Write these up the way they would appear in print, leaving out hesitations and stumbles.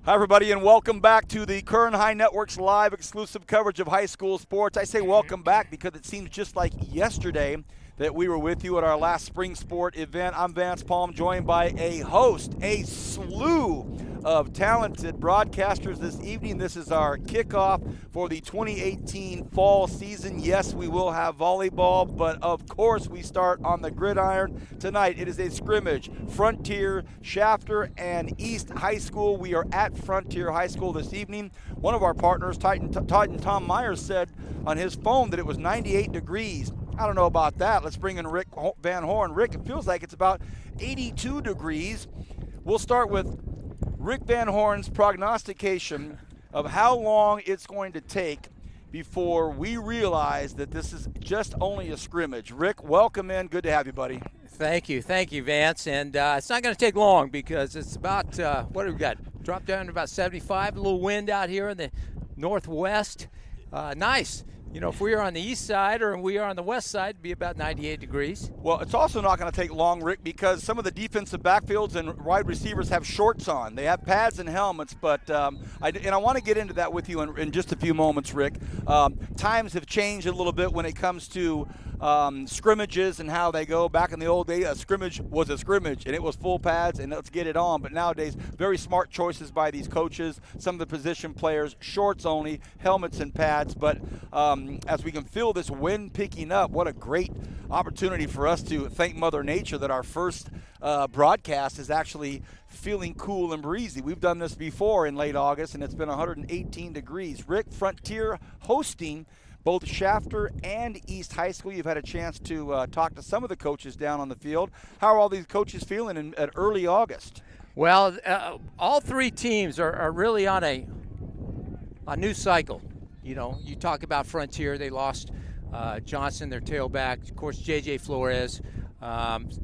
Hi, everybody, and welcome back to the Kern High Network's live exclusive coverage of high school sports. I say welcome back because it seems just like yesterday that we were with you at our last spring sport event. I'm Vance Palm, joined by a slew of talented broadcasters this evening. This is our kickoff for the 2018 fall season. Yes, we will have volleyball, but of course we start on the gridiron. Tonight it is a scrimmage. Frontier, Shafter, and East High School. We are at Frontier High School this evening. One of our partners, Titan Tom Myers, said on his phone that it was 98 degrees. I don't know about that. Let's bring in Rick Van Horn. Rick, it feels like it's about 82 degrees. We'll start with Rick Van Horn's prognostication of how long it's going to take before we realize that this is just only a scrimmage. Rick, welcome in. Good to have you, buddy. Thank you, Vance. And it's not going to take long because it's about, what do we got? Dropped down to about 75, a little wind out here in the northwest. Nice. You know, if we are on the east side or we are on the west side, it'd be about 98 degrees. Well, it's also not going to take long, Rick, because some of the defensive backfields and wide receivers have shorts on. They have pads and helmets, but I want to get into that with you in just a few moments, Rick. Times have changed a little bit when it comes to scrimmages and how they go. Back in the old days, a scrimmage was a scrimmage, and it was full pads, and let's get it on. But nowadays, very smart choices by these coaches. Some of the position players, shorts only, helmets and pads. But as we can feel this wind picking up, what a great opportunity for us to thank Mother Nature that our first broadcast is actually feeling cool and breezy. We've done this before in late August, and it's been 118 degrees. Rick, Frontier hosting both Shafter and East High School. You've had a chance to talk to some of the coaches down on the field. How are all these coaches feeling at early August? Well, all three teams are really on a new cycle. You know, you talk about Frontier. They lost Johnson, their tailback. Of course, J.J. Flores.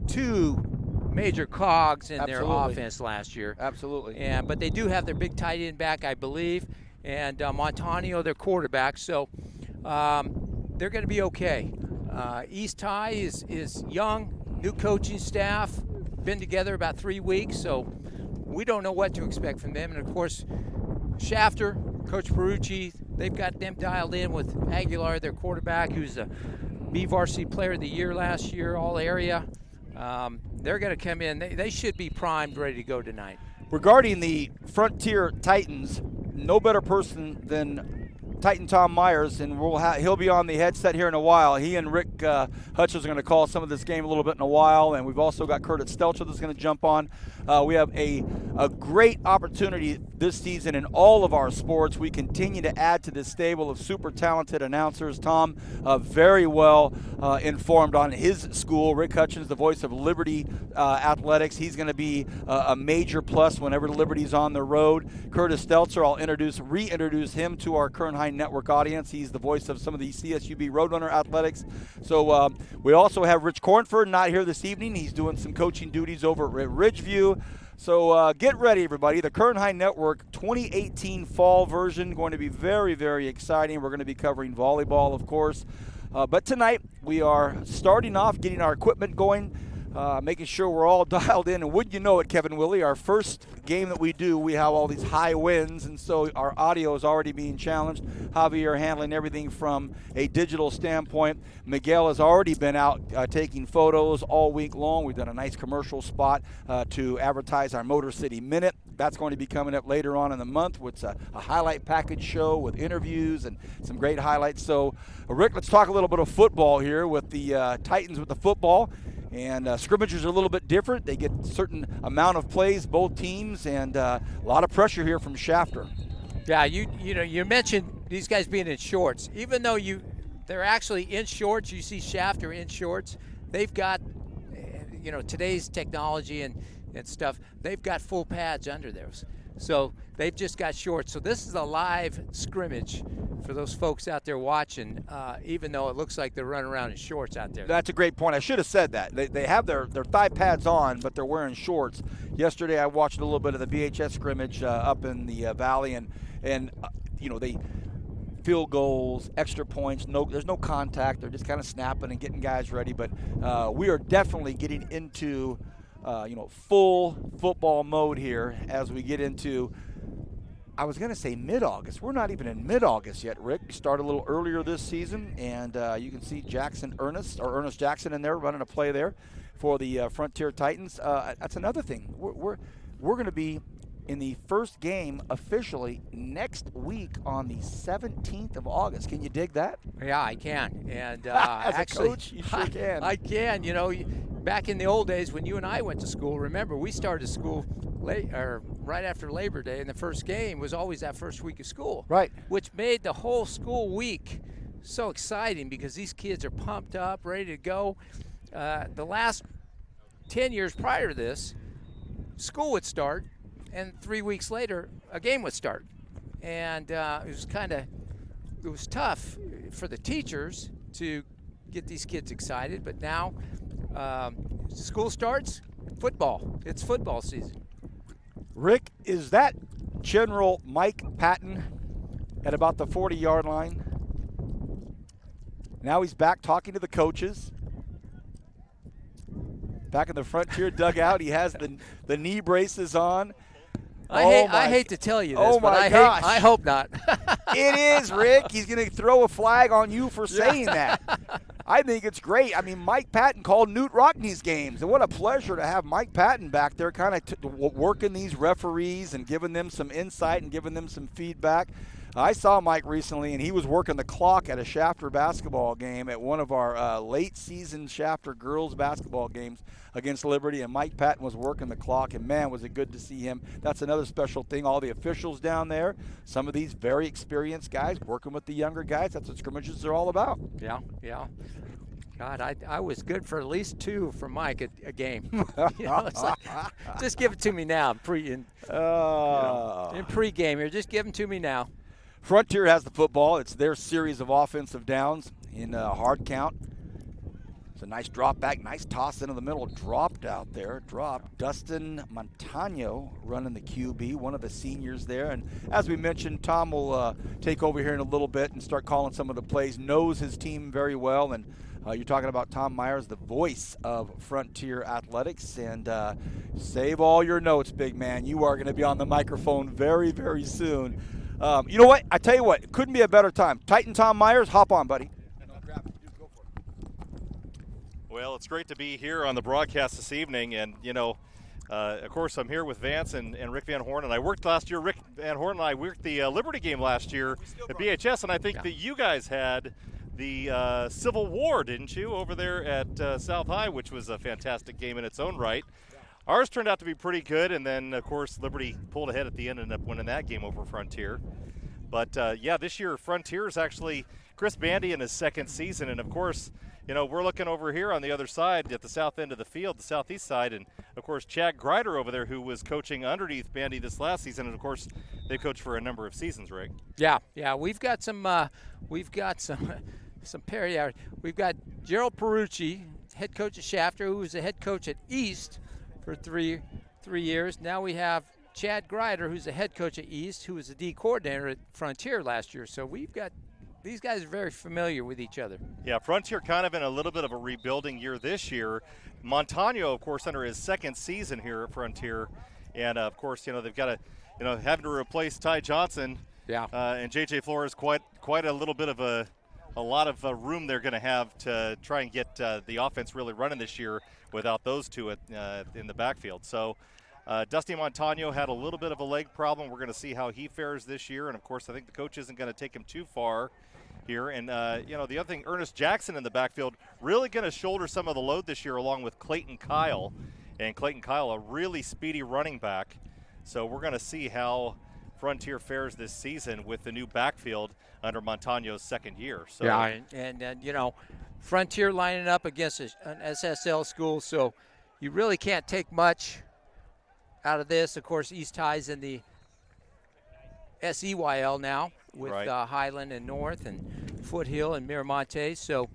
Two major cogs in their offense last year. Absolutely. But they do have their big tight end back, I believe, and Montanio, their quarterback. So they're going to be okay. East High is young, new coaching staff, been together about 3 weeks, so we don't know what to expect from them. And, of course, Shafter, Coach Perucci, they've got them dialed in with Aguilar, their quarterback, who's a B-Varsity Player of the Year last year, all-area. They're going to come in. They should be primed, ready to go tonight. Regarding the Frontier Titans, no better person than Titan Tom Myers, and he'll be on the headset here in a while. He and Rick Hutchins are going to call some of this game a little bit in a while, and we've also got Curtis Stelcher that's going to jump on. We have a great opportunity this season in all of our sports. We continue to add to this stable of super talented announcers. Tom, very well informed on his school. Rick Hutchins, the voice of Liberty Athletics. He's going to be a major plus whenever Liberty's on the road. Curtis Stelzer, I'll reintroduce him to our Kern High Network audience. He's the voice of some of the CSUB Roadrunner Athletics. So we also have Rich Cornford, not here this evening. He's doing some coaching duties over at Ridgeview. So get ready, everybody. The Kern High Network 2018 fall version going to be very, very exciting. We're going to be covering volleyball, of course. But tonight we are starting off getting our equipment going, making sure we're all dialed in. And would you know it, Kevin Willie, our first game that we do, we have all these high winds, and so our audio is already being challenged. Javier handling everything from a digital standpoint. Miguel has already been out taking photos all week long. We've done a nice commercial spot to advertise our Motor City Minute. That's going to be coming up later on in the month. It's a highlight package show with interviews and some great highlights. So, Rick, let's talk a little bit of football here with the Titans with the football. And scrimmages are a little bit different. They get a certain amount of plays, both teams, and a lot of pressure here from Shafter. Yeah, you mentioned these guys being in shorts. Even though they're actually in shorts, you see Shafter in shorts. They've got, today's technology and stuff. They've got full pads under theirs. So they've just got shorts. So this is a live scrimmage for those folks out there watching, even though it looks like they're running around in shorts out there. That's a great point. I should have said that. They have their thigh pads on, but they're wearing shorts. Yesterday I watched a little bit of the EBHS scrimmage up in the valley, and they field goals, extra points. There's no contact. They're just kind of snapping and getting guys ready. But we are definitely getting into full football mode here as we get into I was going to say mid-August. We're not even in mid-August yet, Rick. We started a little earlier this season, and you can see Ernest Jackson in there running a play there for the Frontier Titans. That's another thing. We're going to be in the first game officially next week on the 17th of August. Can you dig that? Yeah, I can. And As actually, a coach, you sure can. I can. You know, back in the old days when you and I went to school, remember, we started school right after Labor Day, and the first game was always that first week of school. Right. Which made the whole school week so exciting because these kids are pumped up, ready to go. The last 10 years prior to this, school would start, and 3 weeks later, a game would start. And it was tough for the teachers to get these kids excited, but now school starts, football. It's football season. Rick, is that General Mike Patton at about the 40-yard line? Now he's back talking to the coaches. Back in the Frontier dugout, he has the knee braces on. I hate to tell you this, but I hope not. It is, Rick. He's going to throw a flag on you for saying that. I think it's great. I mean, Mike Patton called Newt Rockney's games, and what a pleasure to have Mike Patton back there kind of working these referees and giving them some insight and giving them some feedback. I saw Mike recently, and he was working the clock at a Shafter basketball game at one of our late-season Shafter girls basketball games against Liberty, and Mike Patton was working the clock, and, man, was it good to see him. That's another special thing. All the officials down there, some of these very experienced guys working with the younger guys. That's what scrimmages are all about. Yeah. God, I was good for at least 2 for Mike at a game. It's like, just give it to me now in pregame here. Just give them to me now. Frontier has the football. It's their series of offensive downs in hard count. It's a nice drop back, nice toss into the middle. Dropped out there. Dustin Montano running the QB, one of the seniors there. And as we mentioned, Tom will take over here in a little bit and start calling some of the plays. Knows his team very well. And you're talking about Tom Myers, the voice of Frontier Athletics. And save all your notes, big man. You are going to be on the microphone very, very soon. You know what? I tell you what, it couldn't be a better time. Titan Tom Myers, hop on, buddy. Well, it's great to be here on the broadcast this evening, and of course, I'm here with Vance and Rick Van Horn, and I worked last year. Rick Van Horn and I worked the Liberty game last year at BHS, and I think that you guys had the Civil War, didn't you, over there at South High, which was a fantastic game in its own right. Ours turned out to be pretty good, and then, of course, Liberty pulled ahead at the end and ended up winning that game over Frontier. But, this year Frontier is actually Chris Bandy in his second season, and, of course, we're looking over here on the other side at the south end of the field, the southeast side, and, of course, Chad Greider over there, who was coaching underneath Bandy this last season, and, of course, they coached for a number of seasons, Rick. Yeah, we've got some parity. We've got Gerald Perucci, head coach at Shafter, who was the head coach at East for three years. Now we have Chad Greider, who's the head coach at East, who was the D coordinator at Frontier last year. So we've got these guys are very familiar with each other. Yeah, Frontier kind of in a little bit of a rebuilding year this year. Montano, of course, under his second season here at Frontier, and of course, they've got to, having to replace Ty Johnson. Yeah. And JJ Flores quite a little bit of a lot of room they're going to have to try and get the offense really running this year without those two in the backfield. So Dusty Montano had a little bit of a leg problem. We're going to see how he fares this year. And, of course, I think the coach isn't going to take him too far here. And, the other thing, Ernest Jackson in the backfield really going to shoulder some of the load this year along with Clayton Kyle. And Clayton Kyle, a really speedy running back. So we're going to see how Frontier fares this season with the new backfield under Montano's second year. So yeah, and Frontier lining up against an SSL school, so you really can't take much out of this. Of course, East High's in the SEYL now with Highland and North and Foothill and Miramonte. So,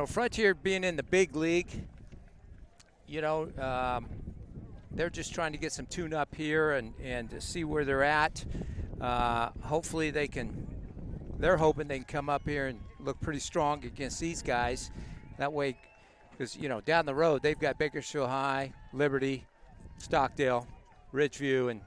Frontier being in the big league, they're just trying to get some tune-up here and to see where they're at. Hopefully they're hoping they can come up here and look pretty strong against these guys. That way, because, down the road, they've got Bakersfield High, Liberty, Stockdale, Ridgeview, and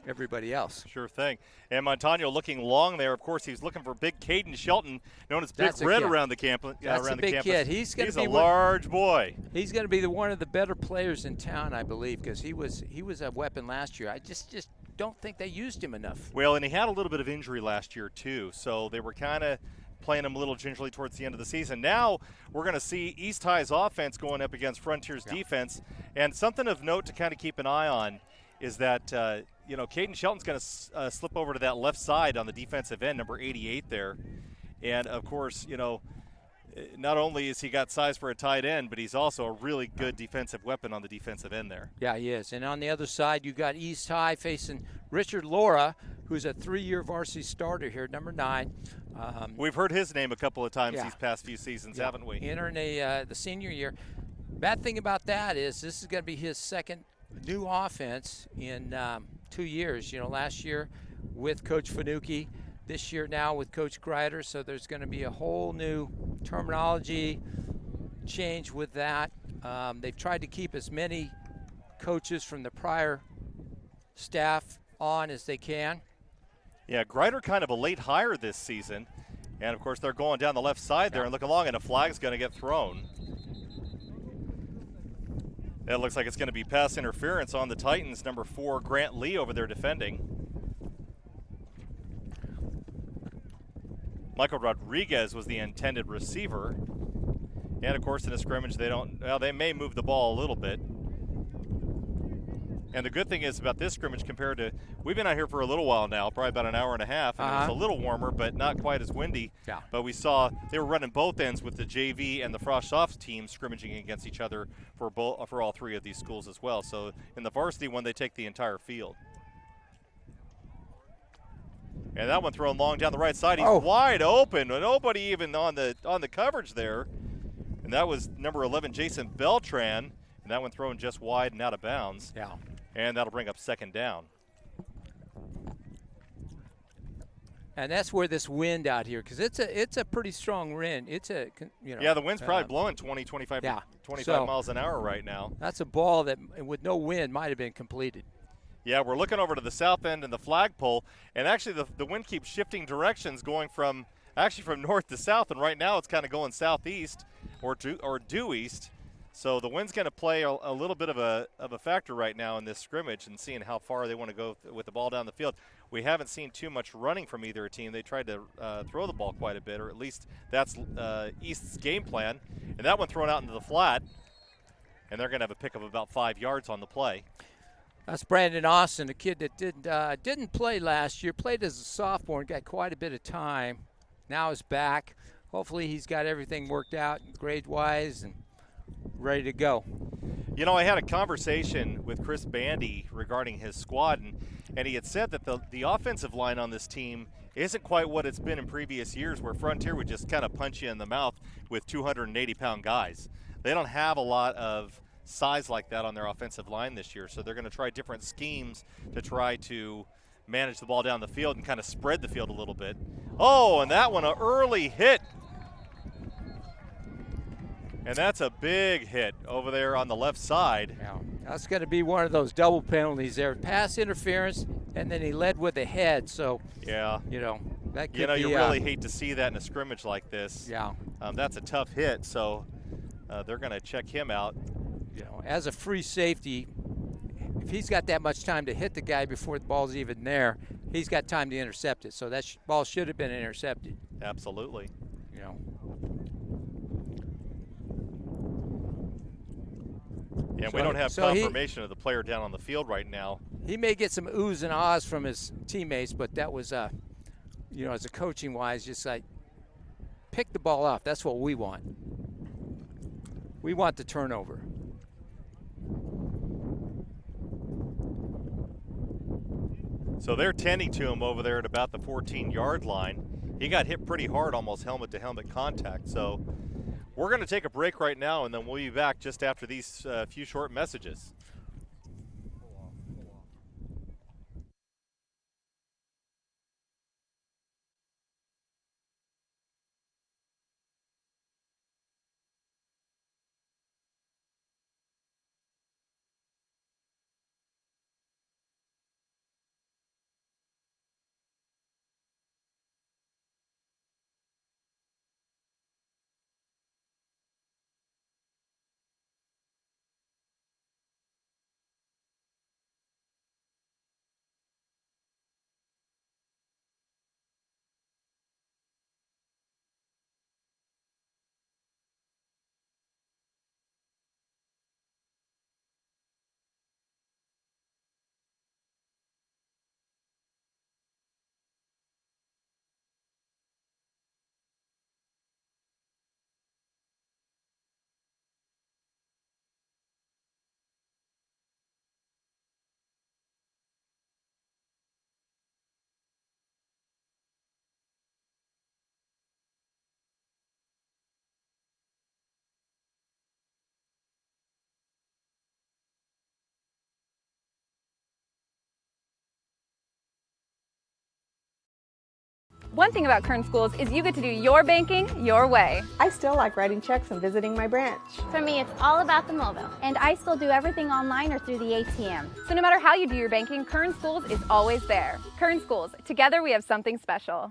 everybody else. Sure thing. And Montano looking long there. Of course, he's looking for big Caden Shelton, known as Big That's a Red kid. around the campus. That's around a the big campus. kid. He's going to be a large boy. He's going to be one of the better players in town, I believe, because he was a weapon last year. I just don't think they used him enough. Well, and he had a little bit of injury last year too, so they were kind of playing him a little gingerly towards the end of the season. Now we're going to see East High's offense going up against Frontier's defense, and something of note to kind of keep an eye on is that Caden Shelton's going to slip over to that left side on the defensive end, number 88 there, and of course, not only has he got size for a tight end, but he's also a really good defensive weapon on the defensive end there. Yeah, he is. And on the other side, you got East High facing Richard Laura, who's a 3-year varsity starter here, number 9. We've heard his name a couple of times these past few seasons, haven't we? Entering the senior year. Bad thing about that is this is going to be his second new offense in 2 years. Last year with Coach Fanucci, this year now with Coach Greider, so there's going to be a whole new terminology change with that. They've tried to keep as many coaches from the prior staff on as they can. Yeah, Greider kind of a late hire this season. And, of course, they're going down the left side there and looking along, and a flag's going to get thrown. It looks like it's going to be pass interference on the Titans. Number 4, Grant Lee over there defending. Michael Rodriguez was the intended receiver. And, of course, in a scrimmage, they may move the ball a little bit. And the good thing is about this scrimmage compared to, we've been out here for a little while now, probably about an hour and a half, and it was a little warmer, but not quite as windy. Yeah. But we saw they were running both ends with the JV and the FRHS teams scrimmaging against each other for all 3 of these schools as well. So in the varsity one, they take the entire field. And that one thrown long down the right side. He's wide open. Nobody even on the coverage there. And that was number 11, Jason Beltran. And that one thrown just wide and out of bounds. Yeah. And that'll bring up second down. And that's where this wind out here, because it's a pretty strong wind. Yeah, the wind's probably blowing 25 miles an hour right now. That's a ball that, with no wind, might have been completed. Yeah, we're looking over to the south end and the flagpole, and actually the wind keeps shifting directions, going from north to south, and right now it's kind of going southeast or due east. So the wind's going to play a little bit of a factor right now in this scrimmage and seeing how far they want to go with the ball down the field. We haven't seen too much running from either team. They tried to throw the ball quite a bit, or at least that's East's game plan. And that one thrown out into the flat, and they're going to have a pick of about 5 yards on the play. That's Brandon Austin, a kid that didn't play last year, played as a sophomore and got quite a bit of time. Now is back. Hopefully he's got everything worked out grade-wise and ready to go. I had a conversation with Chris Bandy regarding his squad, and he had said that the offensive line on this team isn't quite what it's been in previous years, where Frontier would just kind of punch you in the mouth with 280-pound guys. They don't have a lot of size like that on their offensive line this year, so they're going to try different schemes to try to manage the ball down the field and kind of spread the field a little bit. Oh, and that one, an early hit. And that's a big hit over there on the left side. Yeah, that's going to be one of those double penalties there. Pass interference, and then he led with the head. So, yeah, that could be. You really hate to see that in a scrimmage like this. Yeah. That's a tough hit, so they're going to check him out. As a free safety, if he's got that much time to hit the guy before the ball's even there, he's got time to intercept it. So that ball should have been intercepted. Absolutely. And we don't have confirmation of the player down on the field right now. He may get some oohs and ahs from his teammates, but that was, as a coaching wise, just like pick the ball off. That's what we want. We want the turnover. So they're tending to him over there at about the 14-yard line. He got hit pretty hard, almost helmet-to-helmet contact. So we're going to take a break right now, and then we'll be back just after these few short messages. One thing about Kern Schools is you get to do your banking your way. I still like writing checks and visiting my branch. For me, it's all about the mobile. And I still do everything online or through the ATM. So no matter how you do your banking, Kern Schools is always there. Kern Schools, together we have something special.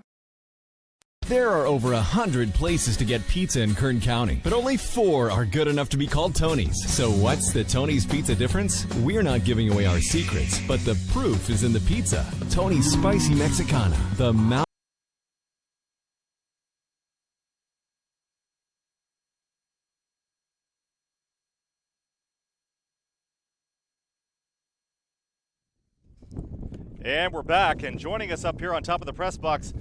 There are over 100 places to get pizza in Kern County, but only 4 are good enough to be called Tony's. So what's the Tony's Pizza difference? We're not giving away our secrets, but the proof is in the pizza. Tony's Spicy Mexicana, the mouth. And we're back, and joining us up here on top of the press box,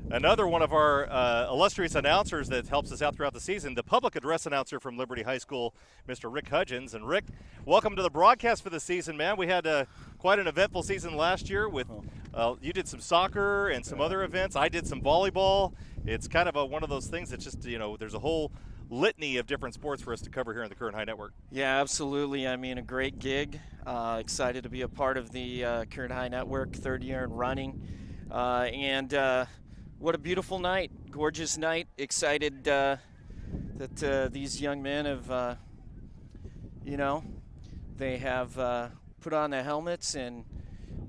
another one of our illustrious announcers that helps us out throughout the season, the public address announcer from Liberty High School, Mr. Rick Hudgens. And Rick, welcome to the broadcast for the season, man. We had quite an eventful season last year with you did some soccer and some other events. I did some volleyball. It's kind of one of those things that just, there's a whole litany of different sports for us to cover here on the Kern High Network. Yeah, absolutely. I mean, a great gig. Excited to be a part of the Kern High Network, 3rd year in running. And what a beautiful night, gorgeous night. Excited that these young men have, they have put on the helmets and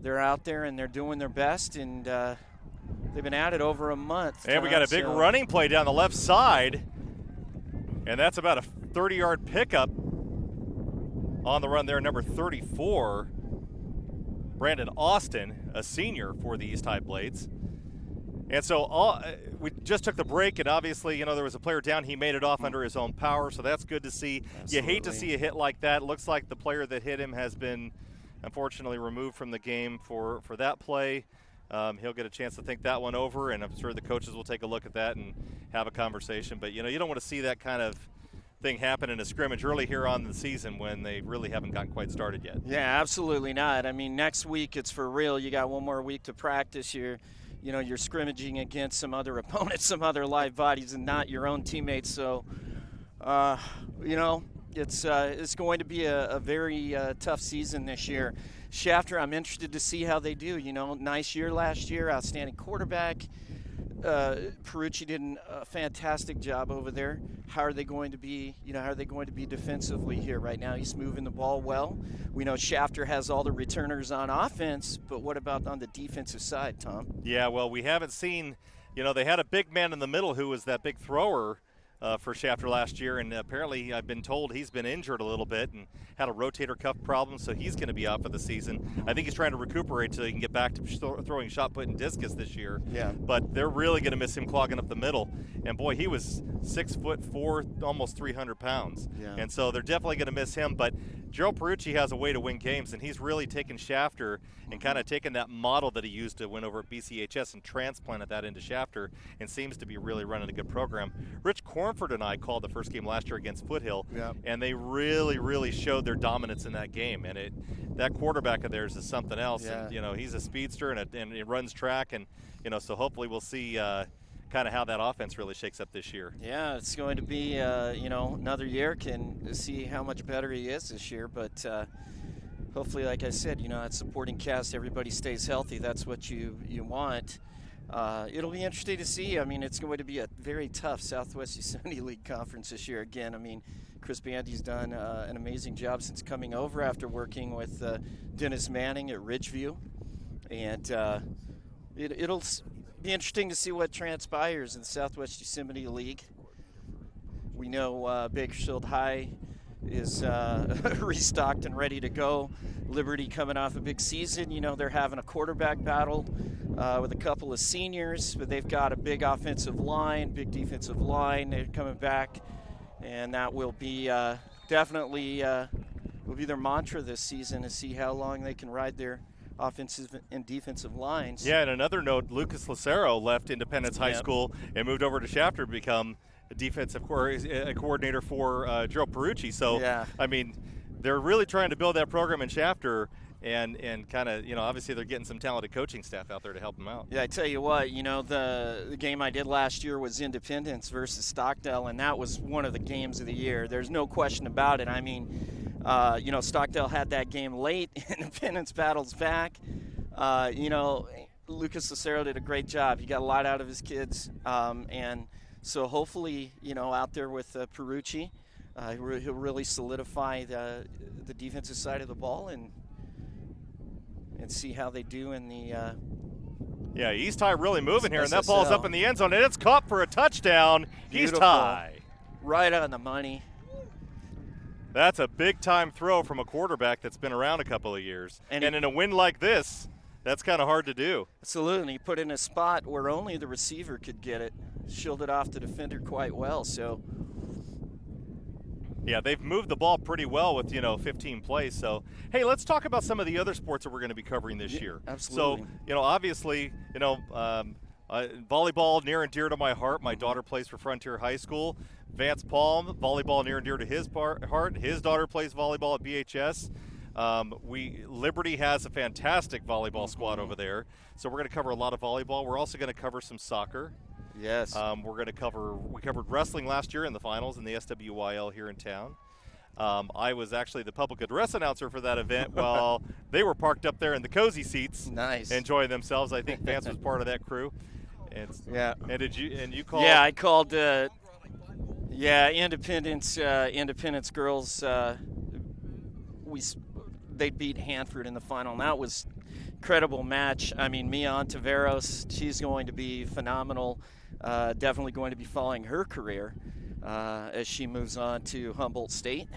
they're out there and they're doing their best. And they've been at it over a month. And we got a big running play down the left side. And that's about a 30-yard pickup on the run there, number 34, Brandon Austin, a senior for the East High Blades. And so we just took the break, and obviously, there was a player down. He made it off under his own power, so that's good to see. Absolutely. You hate to see a hit like that. It looks like the player that hit him has been, unfortunately, removed from the game for that play. He'll get a chance to think that one over, and I'm sure the coaches will take a look at that and have a conversation. But, you don't want to see that kind of thing happen in a scrimmage early here on the season when they really haven't gotten quite started yet. Yeah, absolutely not. I mean, next week it's for real. You got one more week to practice. You're scrimmaging against some other opponents, some other live bodies, and not your own teammates. So, it's going to be a very tough season this year. Shafter, I'm interested to see how they do. Nice year last year, outstanding quarterback. Perucci did a fantastic job over there. How are they going to be, defensively here right now? He's moving the ball well. We know Shafter has all the returners on offense, but what about on the defensive side, Tom? Yeah, well, we haven't seen, they had a big man in the middle who was that big thrower for Shafter last year, and apparently I've been told he's been injured a little bit and had a rotator cuff problem, so he's going to be out for the season. I think he's trying to recuperate so he can get back to throwing shot put and discus this year. Yeah. But they're really going to miss him clogging up the middle. And boy, he was 6'4", almost 300 pounds. Yeah. And so they're definitely going to miss him. But Gerald Perucci has a way to win games, and he's really taken Shafter and kind of taken that model that he used to win over at BCHS and transplanted that into Shafter, and seems to be really running a good program. Rich Cornford and I called the first game last year against Foothill, and they really, really showed their dominance in that game. And that quarterback of theirs is something else. Yeah. And, he's a speedster and he runs track, and so hopefully we'll see kind of how that offense really shakes up this year. Yeah, it's going to be, another year can see how much better he is this year. But hopefully, like I said, that supporting cast, everybody stays healthy. That's what you want. It'll be interesting to see. I mean, it's going to be a very tough Southwest Yosemite League conference this year. Again, I mean, Chris Bandy's done an amazing job since coming over after working with Dennis Manning at Ridgeview. And it'll be interesting to see what transpires in the Southwest Yosemite League. We know Bakersfield High is restocked and ready to go. Liberty coming off a big season. They're having a quarterback battle with a couple of seniors, but they've got a big offensive line, big defensive line. They're coming back, and that will be definitely will be their mantra this season, to see how long they can ride their offensive and defensive lines. Yeah, and another note, Lucas Lucero left Independence High School and moved over to Shafter to become a defensive coordinator for Gerald Perucci. So, yeah. I mean, they're really trying to build that program in Shafter, and kind of, obviously they're getting some talented coaching staff out there to help them out. Yeah, I tell you what, the game I did last year was Independence versus Stockdale, and that was one of the games of the year. There's no question about it. I mean, Stockdale had that game late. Independence battles back. Lucas Lucero did a great job. He got a lot out of his kids, and so hopefully, out there with Perucci, he'll really solidify the defensive side of the ball and see how they do in the. Yeah, East High really moving here, and that SSL. ball's up in the end zone, and it's caught for a touchdown. Beautiful. East High. Right on the money. That's a big-time throw from a quarterback that's been around a couple of years. And in a win like this, that's kind of hard to do. Absolutely. Put in a spot where only the receiver could get it. Shielded off the defender quite well. So, yeah, they've moved the ball pretty well with, 15 plays. So, hey, let's talk about some of the other sports that we're going to be covering this year. Absolutely. So, obviously, volleyball near and dear to my heart. My daughter plays for Frontier High School. Vance Palm, volleyball near and dear to his heart. His daughter plays volleyball at BHS. Liberty has a fantastic volleyball squad over there. So we're going to cover a lot of volleyball. We're also going to cover some soccer. Yes. We covered wrestling last year in the finals in the SWYL here in town. I was actually the public address announcer for that event while they were parked up there in the cozy seats. Nice. Enjoying themselves. I think Vance was part of that crew. And you called? Yeah, I called. Independence girls. They beat Hanford in the final, and that was incredible match. I mean, Mia Ontiveros, she's going to be phenomenal. Definitely going to be following her career as she moves on to Humboldt State.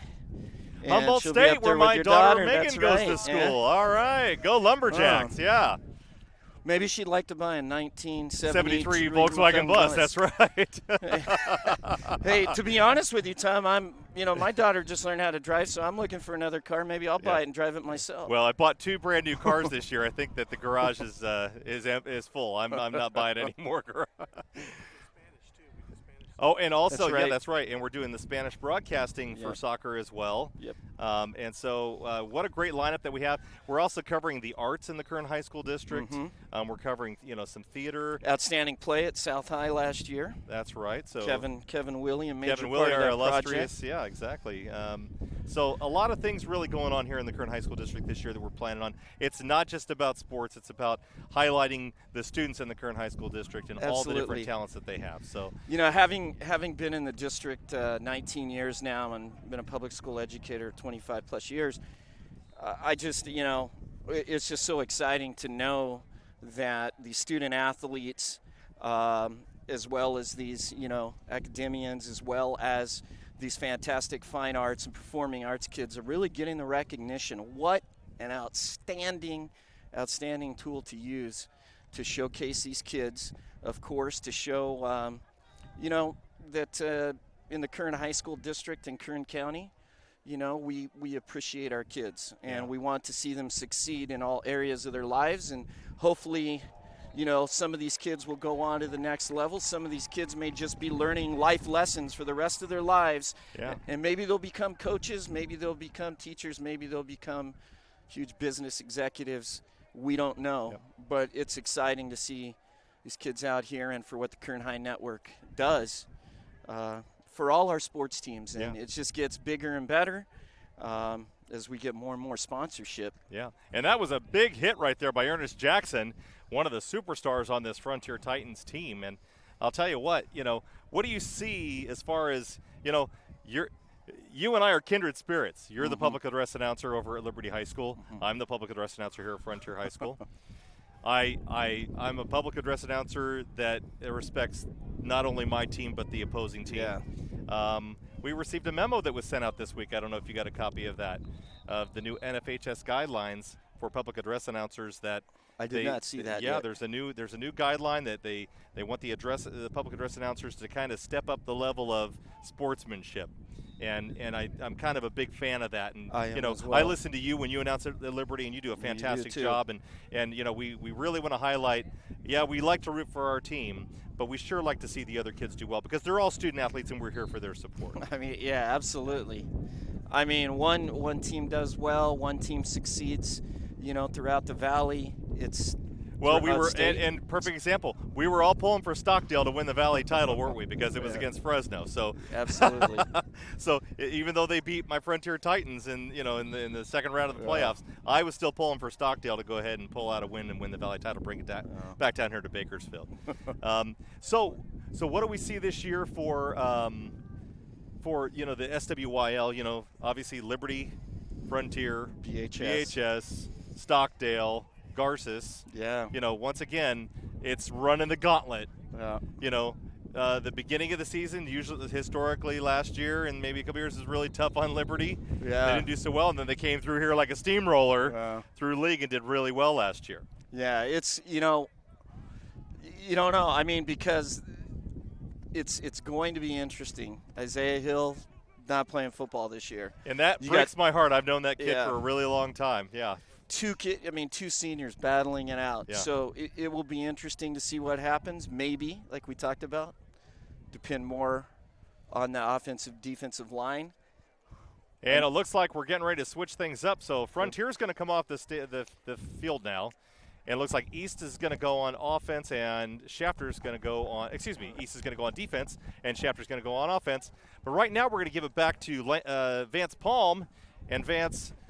And Humboldt State, where my daughter Megan goes to school. Yeah. All right, go Lumberjacks, yeah. Maybe she'd like to buy a 1973 Volkswagen bus. That's right. Hey, to be honest with you, Tom, my daughter just learned how to drive, so I'm looking for another car. Maybe I'll buy it and drive it myself. Well, I bought 2 brand new cars this year. I think that the garage is full. I'm not buying any more garage. Oh, and also, that's right. And we're doing the Spanish broadcasting for soccer as well. Yep. And so what a great lineup that we have. We're also covering the arts in the Kern High School District. Mm-hmm. We're covering, some theater. Outstanding play at South High last year. That's right. So Kevin William, Kevin William, our illustrious. Yeah, exactly. So a lot of things really going on here in the Kern High School District this year that we're planning on. It's not just about sports. It's about highlighting the students in the Kern High School District and all the different talents that they have. So having been in the district 19 years now and been a public school educator 25 plus years, I just, it's just so exciting to know that the student athletes, as well as these, academians, as well as these fantastic fine arts and performing arts kids are really getting the recognition. What an outstanding tool to use to showcase these kids, of course, to show, that in the Kern High School District in Kern County, we appreciate our kids, and we want to see them succeed in all areas of their lives, and hopefully, some of these kids will go on to the next level. Some of these kids may just be learning life lessons for the rest of their lives, and maybe they'll become coaches, maybe they'll become teachers, maybe they'll become huge business executives. We don't know, but it's exciting to see these kids out here and for what the Kern High Network does for all our sports teams, and it just gets bigger and better as we get more and more sponsorship. Yeah, and that was a big hit right there by Ernest Jackson, one of the superstars on this Frontier Titans team. And I'll tell you what, what do you see as far as, you and I are kindred spirits. You're the public address announcer over at Liberty High School. I'm the public address announcer here at Frontier High School. I'm a public address announcer that respects not only my team but the opposing team. Yeah. We received a memo that was sent out this week. I don't know if you got a copy of that, of the new FRHS guidelines for public address announcers. That I did not see that. Yeah, yet. there's a new guideline that they want the public address announcers to kind of step up the level of sportsmanship. And I'm kind of a big fan of that. And I am as well. I listen to you when you announce at Liberty, and you do a fantastic job. And we really want to highlight. Yeah, we like to root for our team, but we sure like to see the other kids do well because they're all student athletes, and we're here for their support. I mean, yeah, absolutely. I mean, one team does well, one team succeeds. Throughout the valley, it's Well, for we were, State. and perfect example, we were all pulling for Stockdale to win the Valley title, weren't we? Because it was against Fresno. So Absolutely. so even though they beat my Frontier Titans in the second round of the playoffs, I was still pulling for Stockdale to go ahead and pull out a win and win the Valley title, bring it back down here to Bakersfield. So what do we see this year for the SWYL? Obviously Liberty, Frontier, BHS, Stockdale, Garces. Yeah. Once again, it's running the gauntlet. Yeah. The beginning of the season, usually historically last year and maybe a couple years, is really tough on Liberty. Yeah. They didn't do so well, and then they came through here like a steamroller through league and did really well last year. Yeah, it's you don't know. I mean, because it's going to be interesting. Isaiah Hill not playing football this year, and that breaks my heart. I've known that kid for a really long time. Yeah. Two seniors battling it out. Yeah. So it will be interesting to see what happens. Maybe, like we talked about, depend more on the offensive defensive line. And it looks like we're getting ready to switch things up. So Frontier's going to come off the field now. And it looks like East is going to go on offense and Shafter's going to go on – East is going to go on defense and Shafter's going to go on offense. But right now we're going to give it back to Vance Palm. And Vance –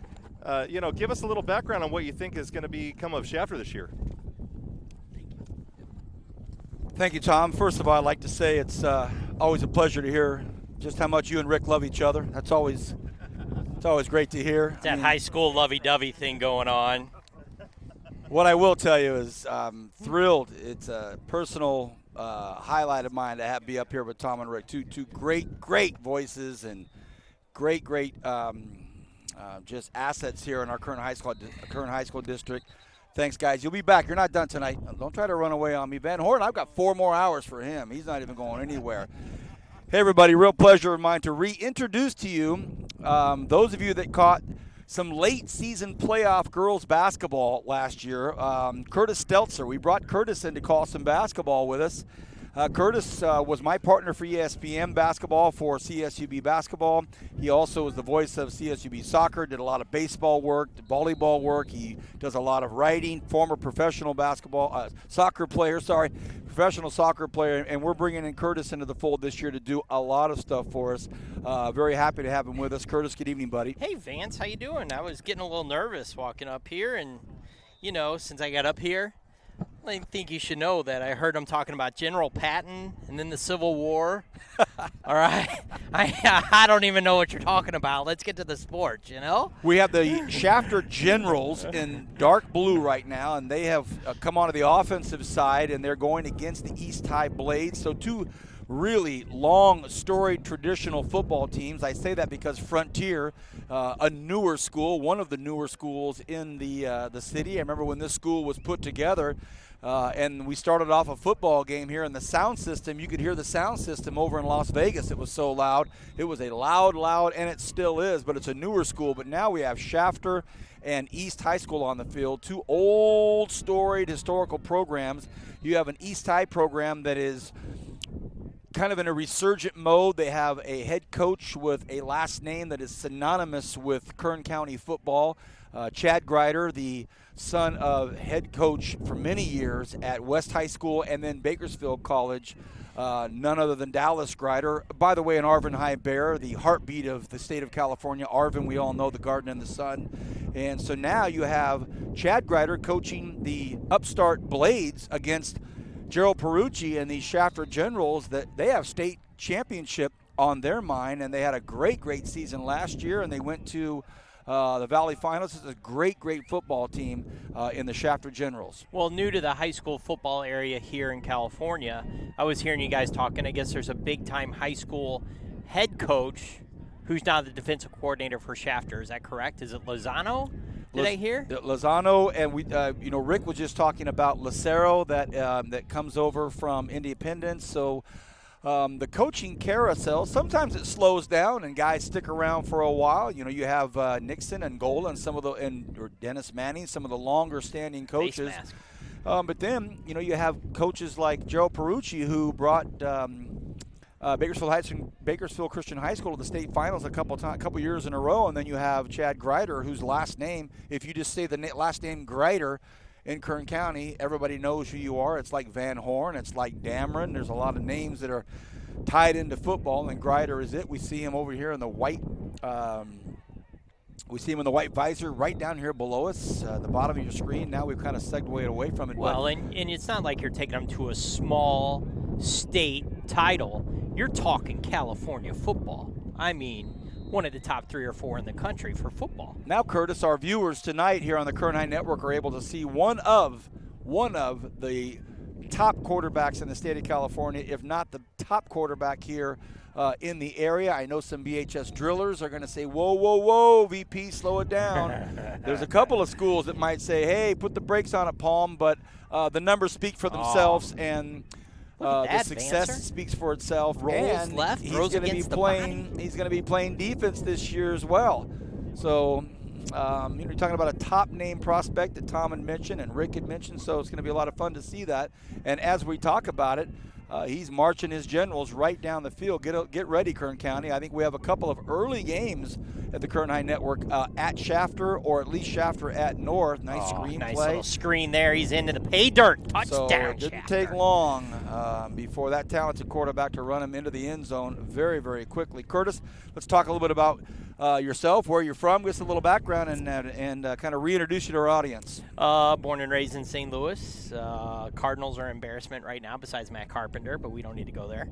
give us a little background on what you think is going to become of Shafter this year. Thank you, Tom. First of all, I'd like to say it's always a pleasure to hear just how much you and Rick love each other. It's always great to hear. It's that high school lovey-dovey thing going on. What I will tell you is I'm thrilled. It's a personal highlight of mine to be up here with Tom and Rick. Two great voices and great just assets here in our current high school district. Thanks, guys. You'll be back. You're not done tonight. Don't try to run away on me. Van Horn, I've got 4 more hours for him. He's not even going anywhere. Hey, everybody. Real pleasure of mine to reintroduce to you those of you that caught some late season playoff girls basketball last year. Curtis Stelzer. We brought Curtis in to call some basketball with us. Curtis was my partner for ESPN basketball for CSUB basketball. He also was the voice of CSUB soccer, did a lot of baseball work, volleyball work. He does a lot of writing, former professional professional soccer player, and we're bringing in Curtis into the fold this year to do a lot of stuff for us. Very happy to have him with us. Curtis, good evening, buddy. Hey, Vance, how you doing? I was getting a little nervous walking up here, and, since I got up here, I think you should know that I heard him talking about General Patton and then the Civil War. All right? I don't even know what you're talking about. Let's get to the sports, We have the Shafter Generals in dark blue right now, and they have come onto the offensive side, and they're going against the East High Blades. So two really long, storied, traditional football teams. I say that because Frontier, a newer school, one of the newer schools in the city. I remember when this school was put together, and we started off a football game here, and the sound system, you could hear the sound system over in Las Vegas. It was so loud. It was a loud, and it still is, but it's a newer school. But now we have Shafter and East High School on the field, two old, storied, historical programs. You have an East High program that is kind of in a resurgent mode. They have a head coach with a last name that is synonymous with Kern County football. Chad Greider, the son of head coach for many years at West High School and then Bakersfield College, none other than Dallas Greider. By the way, an Arvin High Bear, the heartbeat of the state of California. Arvin, we all know, the Garden and the Sun. And so now you have Chad Greider coaching the upstart Blades against Gerald Perucci and the Shafter Generals. That they have state championship on their mind, and they had a great season last year, and they went to the Valley Finals. It's a great football team in the Shafter Generals. Well, new to the high school football area here in California, I was hearing you guys talking. I guess there's a big-time high school head coach who's now the defensive coordinator for Shafter. Is that correct? Is it Lozano? Did I hear? Lozano, and we, Rick was just talking about Lucero that comes over from Independence. So the coaching carousel, sometimes it slows down and guys stick around for a while. You have Nixon and Gola and or Dennis Manning, some of the longer standing coaches. But then, you have coaches like Gerald Perucci, who brought Bakersfield Christian High School to the state finals a couple years in a row, and then you have Chad Greider, whose last name, if you just say the last name Greider, in Kern County, everybody knows who you are. It's like Van Horn. It's like Dameron. There's a lot of names that are tied into football, and Grider is it. We see him over here in the white visor right down here below us, the bottom of your screen. Now we've kind of segued away from it. Well, and it's not like you're taking them to a small state title. You're talking California football. I mean, one of the top 3 or 4 in the country for football. Now, Curtis, our viewers tonight here on the Kern High Network are able to see one of the top quarterbacks in the state of California, if not the top quarterback here in the area. I know some BHS drillers are going to say, whoa, VP, slow it down. There's a couple of schools that might say, hey, put the brakes on it, Palm, but the numbers speak for themselves, and the success speaks for itself. Rolls left, he's throws going to be against the playing. body. He's going to be playing defense this year as well. So you're talking about a top name prospect that Tom had mentioned and Rick had mentioned. So it's going to be a lot of fun to see that. And as we talk about it, he's marching his generals right down the field. Get ready, Kern County. I think we have a couple of early games at the Kern High Network at Shafter, or at least Shafter at North. Nice screen nice play. Little screen there. He's into the pay dirt. Touchdown. So it didn't take long before that talented quarterback to run him into the end zone very, very quickly. Curtis, let's talk a little bit about yourself, where you're from, give us a little background, and kind of reintroduce you to our audience. Born and raised in St. Louis. Cardinals are embarrassment right now, besides Matt Carpenter, but we don't need to go there.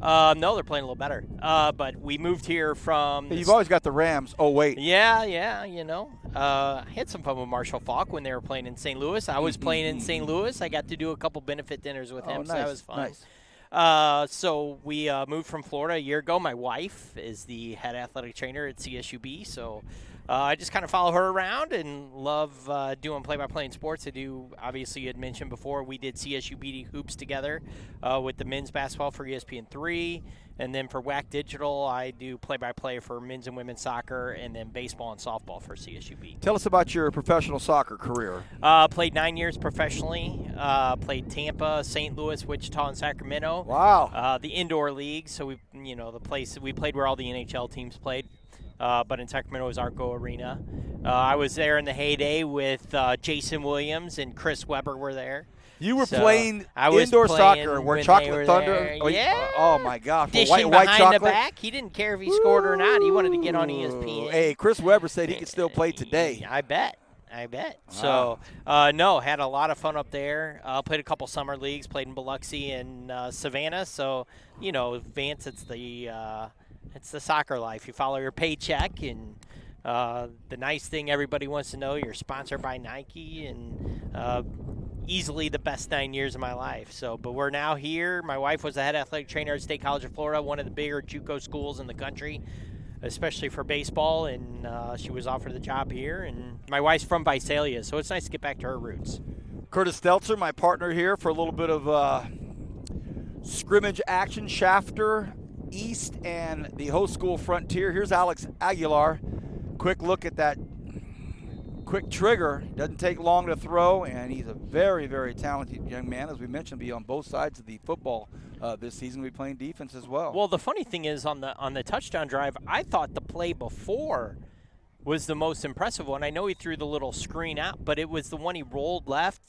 No, they're playing a little better. But we moved here from... You've always got the Rams. Oh, wait. Yeah, you know. I had some fun with Marshall Falk when they were playing in St. Louis. I was playing in St. Louis. I got to do a couple benefit dinners with him, nice, so that was fun. Nice. So we moved from Florida a year ago. My wife is the head athletic trainer at CSUB, so I just kind of follow her around and love doing play-by-play in sports. I do, obviously, you had mentioned before, we did CSUB hoops together with the men's basketball for ESPN3, and then for WAC Digital, I do play-by-play for men's and women's soccer, and then baseball and softball for CSUB. Tell us about your professional soccer career. Played 9 years professionally. Played Tampa, St. Louis, Wichita, and Sacramento. Wow. The indoor league, so the place we played where all the NHL teams played. But in Sacramento was Arco Arena. I was there in the heyday with Jason Williams and Chris Webber were there. You were playing indoor soccer where Chocolate Thunder. Oh my gosh! Dishing white behind chocolate. the back. He didn't care if he scored or not. He wanted to get on ESPN. Hey, Chris Webber said he could still play today. I bet. Wow. So, no, had a lot of fun up there. Played a couple summer leagues. Played in Biloxi and Savannah. So, Vance, it's the soccer life. You follow your paycheck, and the nice thing everybody wants to know, you're sponsored by Nike, and easily the best 9 years of my life. So, but we're now here. My wife was the head athletic trainer at State College of Florida, one of the bigger JUCO schools in the country, especially for baseball, and she was offered the job here. And my wife's from Visalia, so it's nice to get back to her roots. Curtis Stelzer, my partner here, for a little bit of scrimmage action. Shafter East and the host school Frontier. Here's Alex Aguilar. Quick look at that quick trigger. Doesn't take long to throw, and he's a very, very talented young man. As we mentioned, be on both sides of the football this season. We'll be playing defense as well. Well, the funny thing is on the touchdown drive, I thought the play before was the most impressive one. I know he threw the little screen out, but it was the one he rolled left,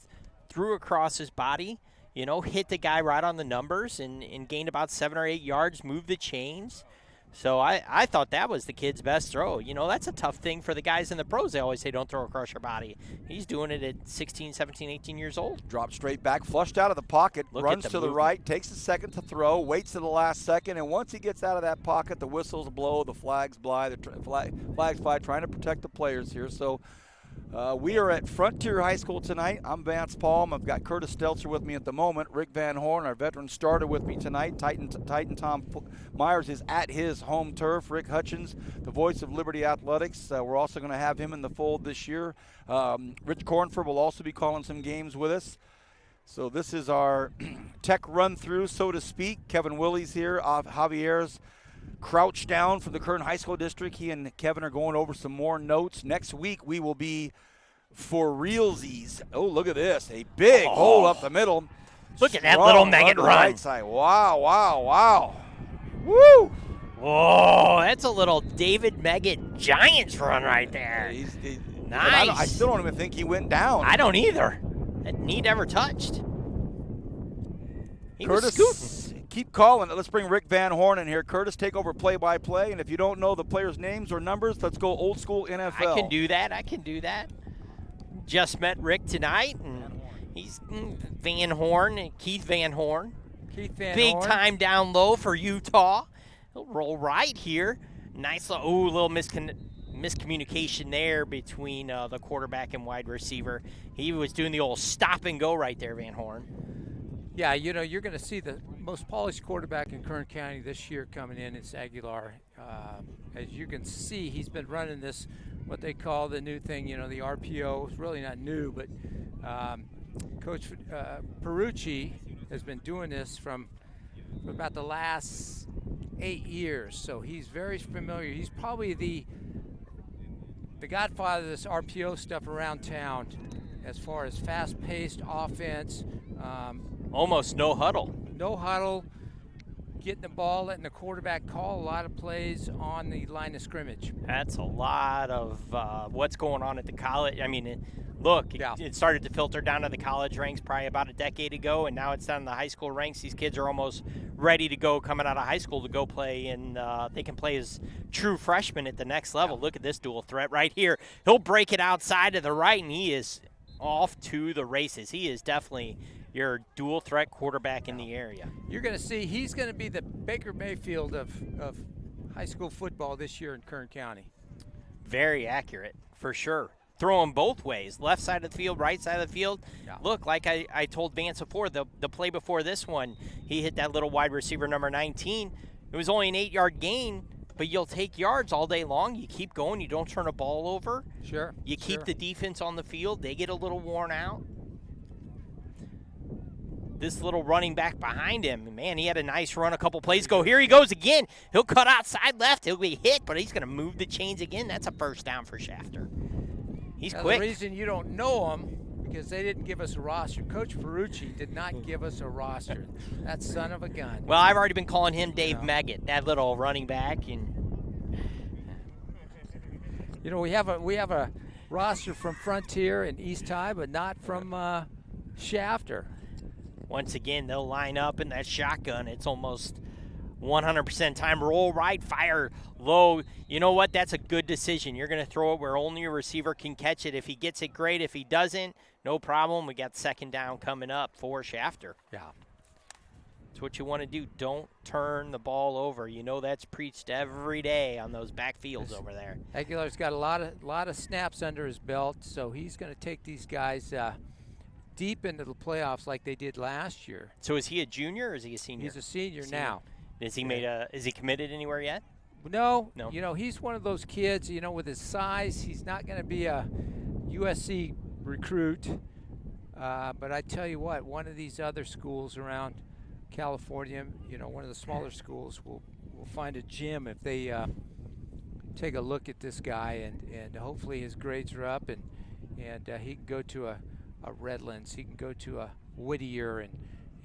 threw across his body, hit the guy right on the numbers and gained about 7 or 8 yards, moved the chains. So I thought that was the kid's best throw. That's a tough thing for the guys in the pros. They always say don't throw across your body. He's doing it at 16, 17, 18 years old. Dropped straight back, flushed out of the pocket, runs to the movement. right, takes a second to throw, waits to the last second, and once he gets out of that pocket, the whistles blow, the flags fly, flags fly, trying to protect the players here. So we are at Frontier High School tonight. I'm Vance Palm. I've got Curtis Stelzer with me at the moment. Rick Van Horn, our veteran starter, with me tonight. Titan Tom Myers is at his home turf. Rick Hutchins, the voice of Liberty Athletics. We're also going to have him in the fold this year. Rich Cornford will also be calling some games with us. So this is our tech run-through, so to speak. Kevin Willie's here. Javier's crouched down from the Kern High School District. He and Kevin are going over some more notes. Next week we will be for realsies. Oh, look at this. A big hole up the middle. Look at that little Megan run. Right side. Wow. Woo! Whoa, that's a little David Meggett Giants run right there. Nice. Nice. I still don't even think he went down. I don't either. That knee never touched. He was Curtis, keep calling it. Let's bring Rick Van Horn in here. Curtis, take over play-by-play. And if you don't know the players' names or numbers, let's go old school NFL. I can do that. Just met Rick tonight, and he's Van Horn, and Keith Van Horn. Big time down low for Utah. He'll roll right here. Nice little miscommunication there between the quarterback and wide receiver. He was doing the old stop and go right there, Van Horn. Yeah, you're going to see the most polished quarterback in Kern County this year coming in. It's Aguilar. As you can see, he's been running this, what they call the new thing, the RPO. It's really not new, but Coach Perucci has been doing this from about the last 8 years, so he's very familiar. He's probably the godfather of this RPO stuff around town as far as fast-paced offense. Almost no huddle. No huddle, getting the ball, letting the quarterback call a lot of plays on the line of scrimmage. That's a lot of what's going on at the college. I mean, it started to filter down to the college ranks probably about a decade ago, and now it's down in the high school ranks. These kids are almost ready to go coming out of high school to go play, and they can play as true freshmen at the next level. Look at this dual threat right here. He'll break it outside to the right, and he is off to the races. He is definitely your dual threat quarterback in the area. You're going to see he's going to be the Baker Mayfield of high school football this year in Kern County. Very accurate, for sure. Throw him both ways, left side of the field, right side of the field. Yeah. Look, like I told Vance before, the play before this one, he hit that little wide receiver number 19. It was only an 8-yard gain, but you'll take yards all day long. You keep going. You don't turn a ball over. Sure. You keep the defense on the field. They get a little worn out. This little running back behind him, man, he had a nice run a couple plays ago. Here he goes again. He'll cut outside left. He'll be hit, but he's going to move the chains again. That's a first down for Shafter. He's quick. The reason you don't know him, because they didn't give us a roster. Coach Ferrucci did not give us a roster. That son of a gun. Well, I've already been calling him Dave Meggett, that little running back. And we have a roster from Frontier and East High, but not from Shafter. Once again, they'll line up in that shotgun. It's almost 100% time. Roll right, fire low. You know what? That's a good decision. You're going to throw it where only a receiver can catch it. If he gets it, great. If he doesn't, no problem. We got second down coming up for Shafter. Yeah. That's what you want to do. Don't turn the ball over. You know that's preached every day on those backfields over there. Aguilar's got a lot of snaps under his belt, so he's going to take these guys deep into the playoffs like they did last year. So is he a junior or is he a senior? He's a senior now. Is he is he committed anywhere yet? No. He's one of those kids, with his size, he's not going to be a USC recruit. But I tell you what, one of these other schools around California, one of the smaller schools will find a gym if they take a look at this guy, and hopefully his grades are up and he can go to a Redlands, he can go to a Whittier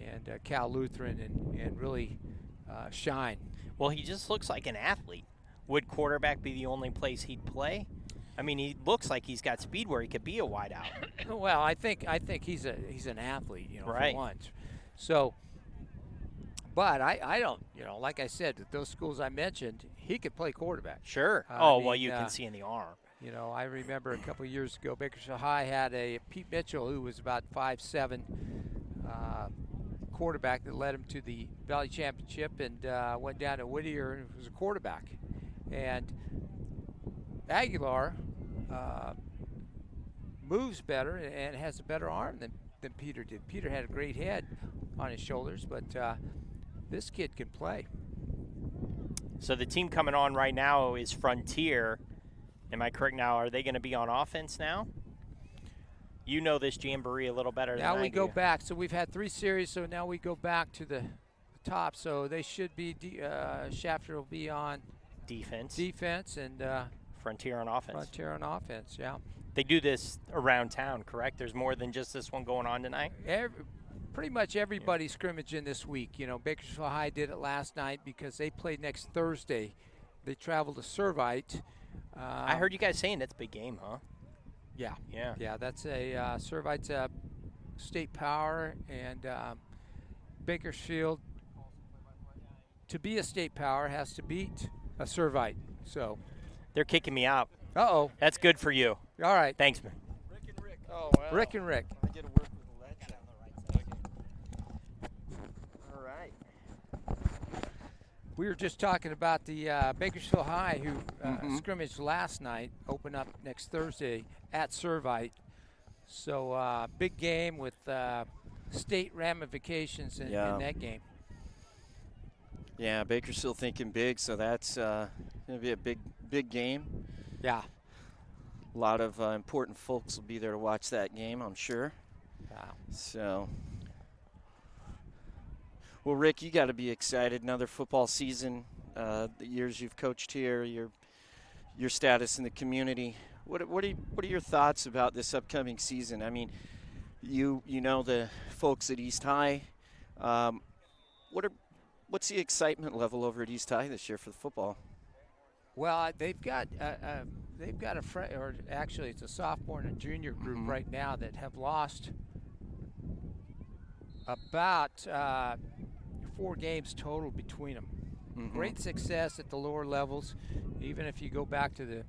and Cal Lutheran and really shine. Well, he just looks like an athlete. Would quarterback be the only place he'd play? I mean, he looks like he's got speed where he could be a wideout. Well, I think he's an athlete, right. For once. So, but I don't, like I said, with those schools I mentioned, he could play quarterback. Sure. Well, you can see in the arm. I remember a couple of years ago, Bakersfield High had a Pete Mitchell who was about 5'7", quarterback that led him to the Valley Championship and went down to Whittier and was a quarterback. And Aguilar moves better and has a better arm than Peter did. Peter had a great head on his shoulders, but this kid can play. So the team coming on right now is Frontier. Am I correct now? Are they going to be on offense now? You know this jamboree a little better than I do. Now we go back. So we've had 3 series, so now we go back to the top. So they should be, Shafter will be on defense and Frontier on offense. Frontier on offense, yeah. They do this around town, correct? There's more than just this one going on tonight? Pretty much everybody's scrimmaging this week. Bakersfield High did it last night because they played next Thursday. They travel to Servite. I heard you guys saying that's a big game, huh? Yeah, that's a Servite's a state power, and Bakersfield, to be a state power, has to beat a Servite. So They're kicking me out. Uh-oh. That's good for you. All right. Thanks, man. Oh, wow. Rick and Rick. I get to work with a legend. All right. We were just talking about the Bakersfield High, who scrimmaged last night, open up next Thursday at Servite. So big game with state ramifications in that game. Yeah, Bakersfield thinking big, so that's going to be a big game. Yeah. A lot of important folks will be there to watch that game, I'm sure. Yeah. So, well, Rick, you got to be excited. Another football season. The years you've coached here, your status in the community. What are your thoughts about this upcoming season? I mean, you know the folks at East High. What's the excitement level over at East High this year for the football? Well, they've got a actually it's a sophomore and a junior group right now that have lost about 4 games total between them. Great success at the lower levels, even if you go back to the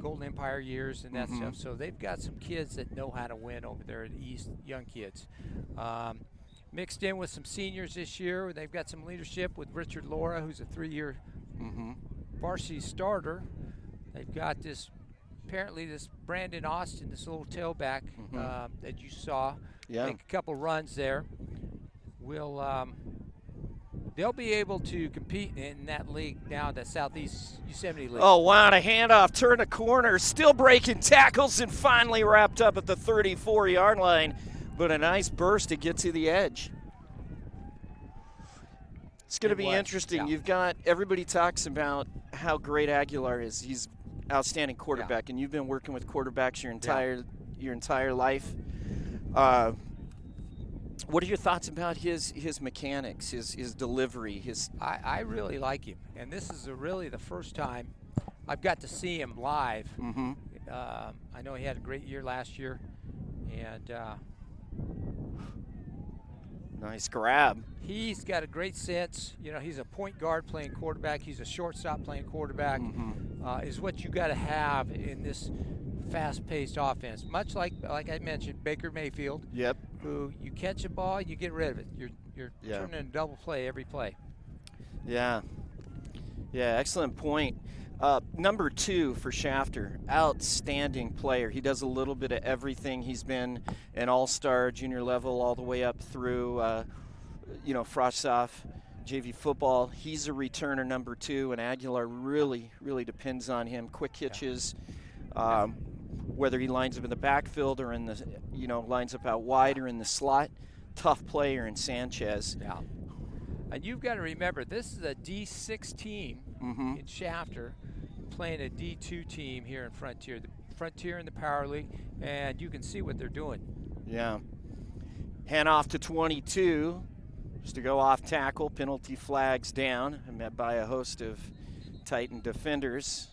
Golden Empire years and that stuff. So they've got some kids that know how to win over there at East, young kids. Mixed in with some seniors this year. They've got some leadership with Richard Laura, who's a 3-year varsity starter. They've got this Brandon Austin, this little tailback that you saw make a couple runs there. They'll be able to compete in that league now, the Southeast Yosemite League. Oh, wow, a handoff, turn a corner, still breaking tackles, and finally wrapped up at the 34-yard line. But a nice burst to get to the edge. It's going to be interesting. You've got, everybody talks about how great Aguilar is. He's outstanding quarterback, and you've been working with quarterbacks your entire life. What are your thoughts about his mechanics, his delivery? I really like him, and this is really the first time I've got to see him live. I know he had a great year last year, and nice grab. He's got a great sense. You know, he's a point guard playing quarterback. He's a shortstop playing quarterback. Is what you got to have in this fast-paced offense. Much like I mentioned, Baker Mayfield. Who you catch a ball, you get rid of it. You're turning a double play every play. Yeah, excellent point. Number 2 for Shafter, outstanding player. He does a little bit of everything. He's been an all-star junior level all the way up through, Frostoff, JV football. He's a returner, number 2, and Aguilar really, really depends on him. Quick hitches, whether he lines up in the backfield or in the, lines up out wide or in the slot. Tough player in Sanchez. Yeah. And you've got to remember, this is a D6 team in Shafter playing a D2 team here in Frontier. The Frontier in the Power League, and you can see what they're doing. Yeah. Hand off to 22. Just to go off tackle, penalty flags down, met by a host of Titan defenders.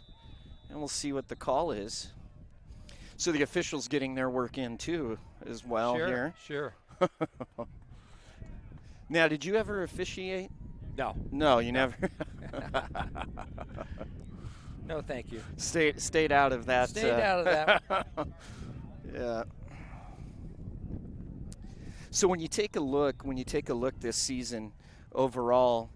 And we'll see what the call is. So the officials getting their work in too as well here. Sure. Now, did you ever officiate? No. No, you never. No, thank you. Stayed out of that. Stayed out of that. Yeah. So when you take a look this season overall,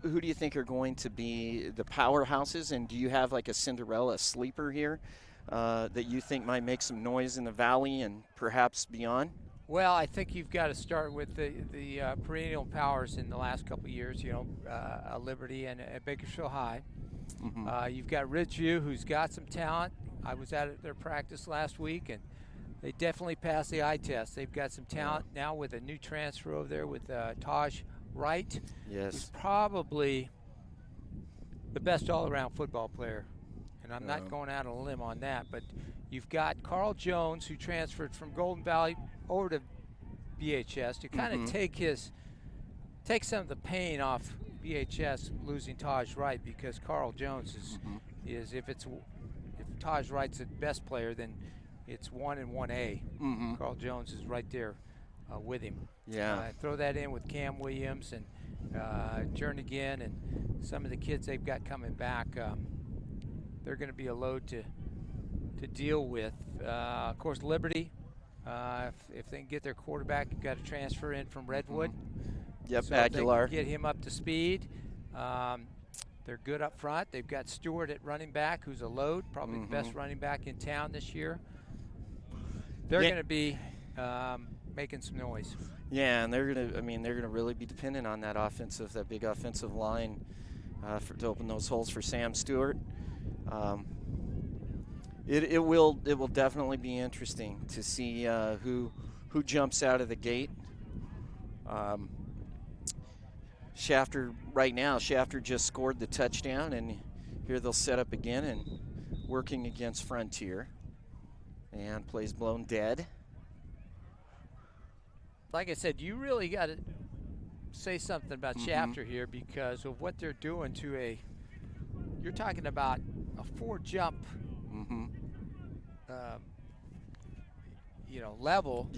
who do you think are going to be the powerhouses, and do you have like a Cinderella sleeper here that you think might make some noise in the Valley and perhaps beyond? Well, I think you've got to start with the perennial powers in the last couple of years, Liberty and Bakersfield High. You've got Ridgeview, who's got some talent. I was at their practice last week, and they definitely passed the eye test. They've got some talent now with a new transfer over there with Taj Wright. Yes. Who's probably the best all-around football player. And I'm not going out on a limb on that, but you've got Carl Jones, who transferred from Golden Valley over to BHS to kind of take some of the pain off BHS losing Taj Wright, because Carl Jones is if Taj Wright's the best player, then it's 1 and 1A. Mm-hmm. Carl Jones is right there with him. Yeah. Throw that in with Cam Williams and Jernigan and some of the kids they've got coming back. They're going to be a load to deal with. Of course, Liberty, if they can get their quarterback, got to transfer in from Redwood. Yep, so Aguilar. If they can get him up to speed. They're good up front. They've got Stewart at running back, who's a load, probably the best running back in town this year. They're going to be making some noise. Yeah, and they're gonna really be dependent on that big offensive line to open those holes for Sam Stewart. It will definitely be interesting to see who jumps out of the gate. Shafter just scored the touchdown, and here they'll set up again and working against Frontier, and plays blown dead. Like I said, you really got to say something about Shafter here because of what they're doing to you're talking about a 4-jump level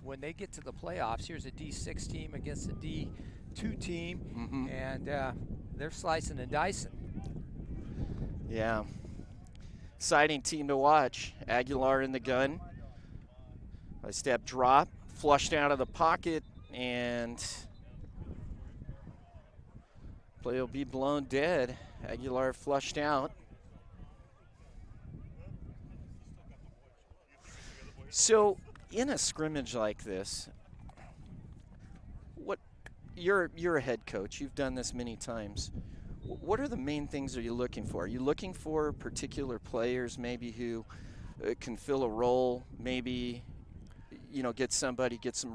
when they get to the playoffs. Here's a D6 team against a D2 team, and they're slicing and dicing. Yeah. Exciting team to watch. Aguilar in the gun. A step drop, flushed out of the pocket, and play will be blown dead. Aguilar flushed out. So in a scrimmage like this, you're a head coach. You've done this many times. What are the main things that you're looking for? Are you looking for particular players maybe who can fill a role, maybe get some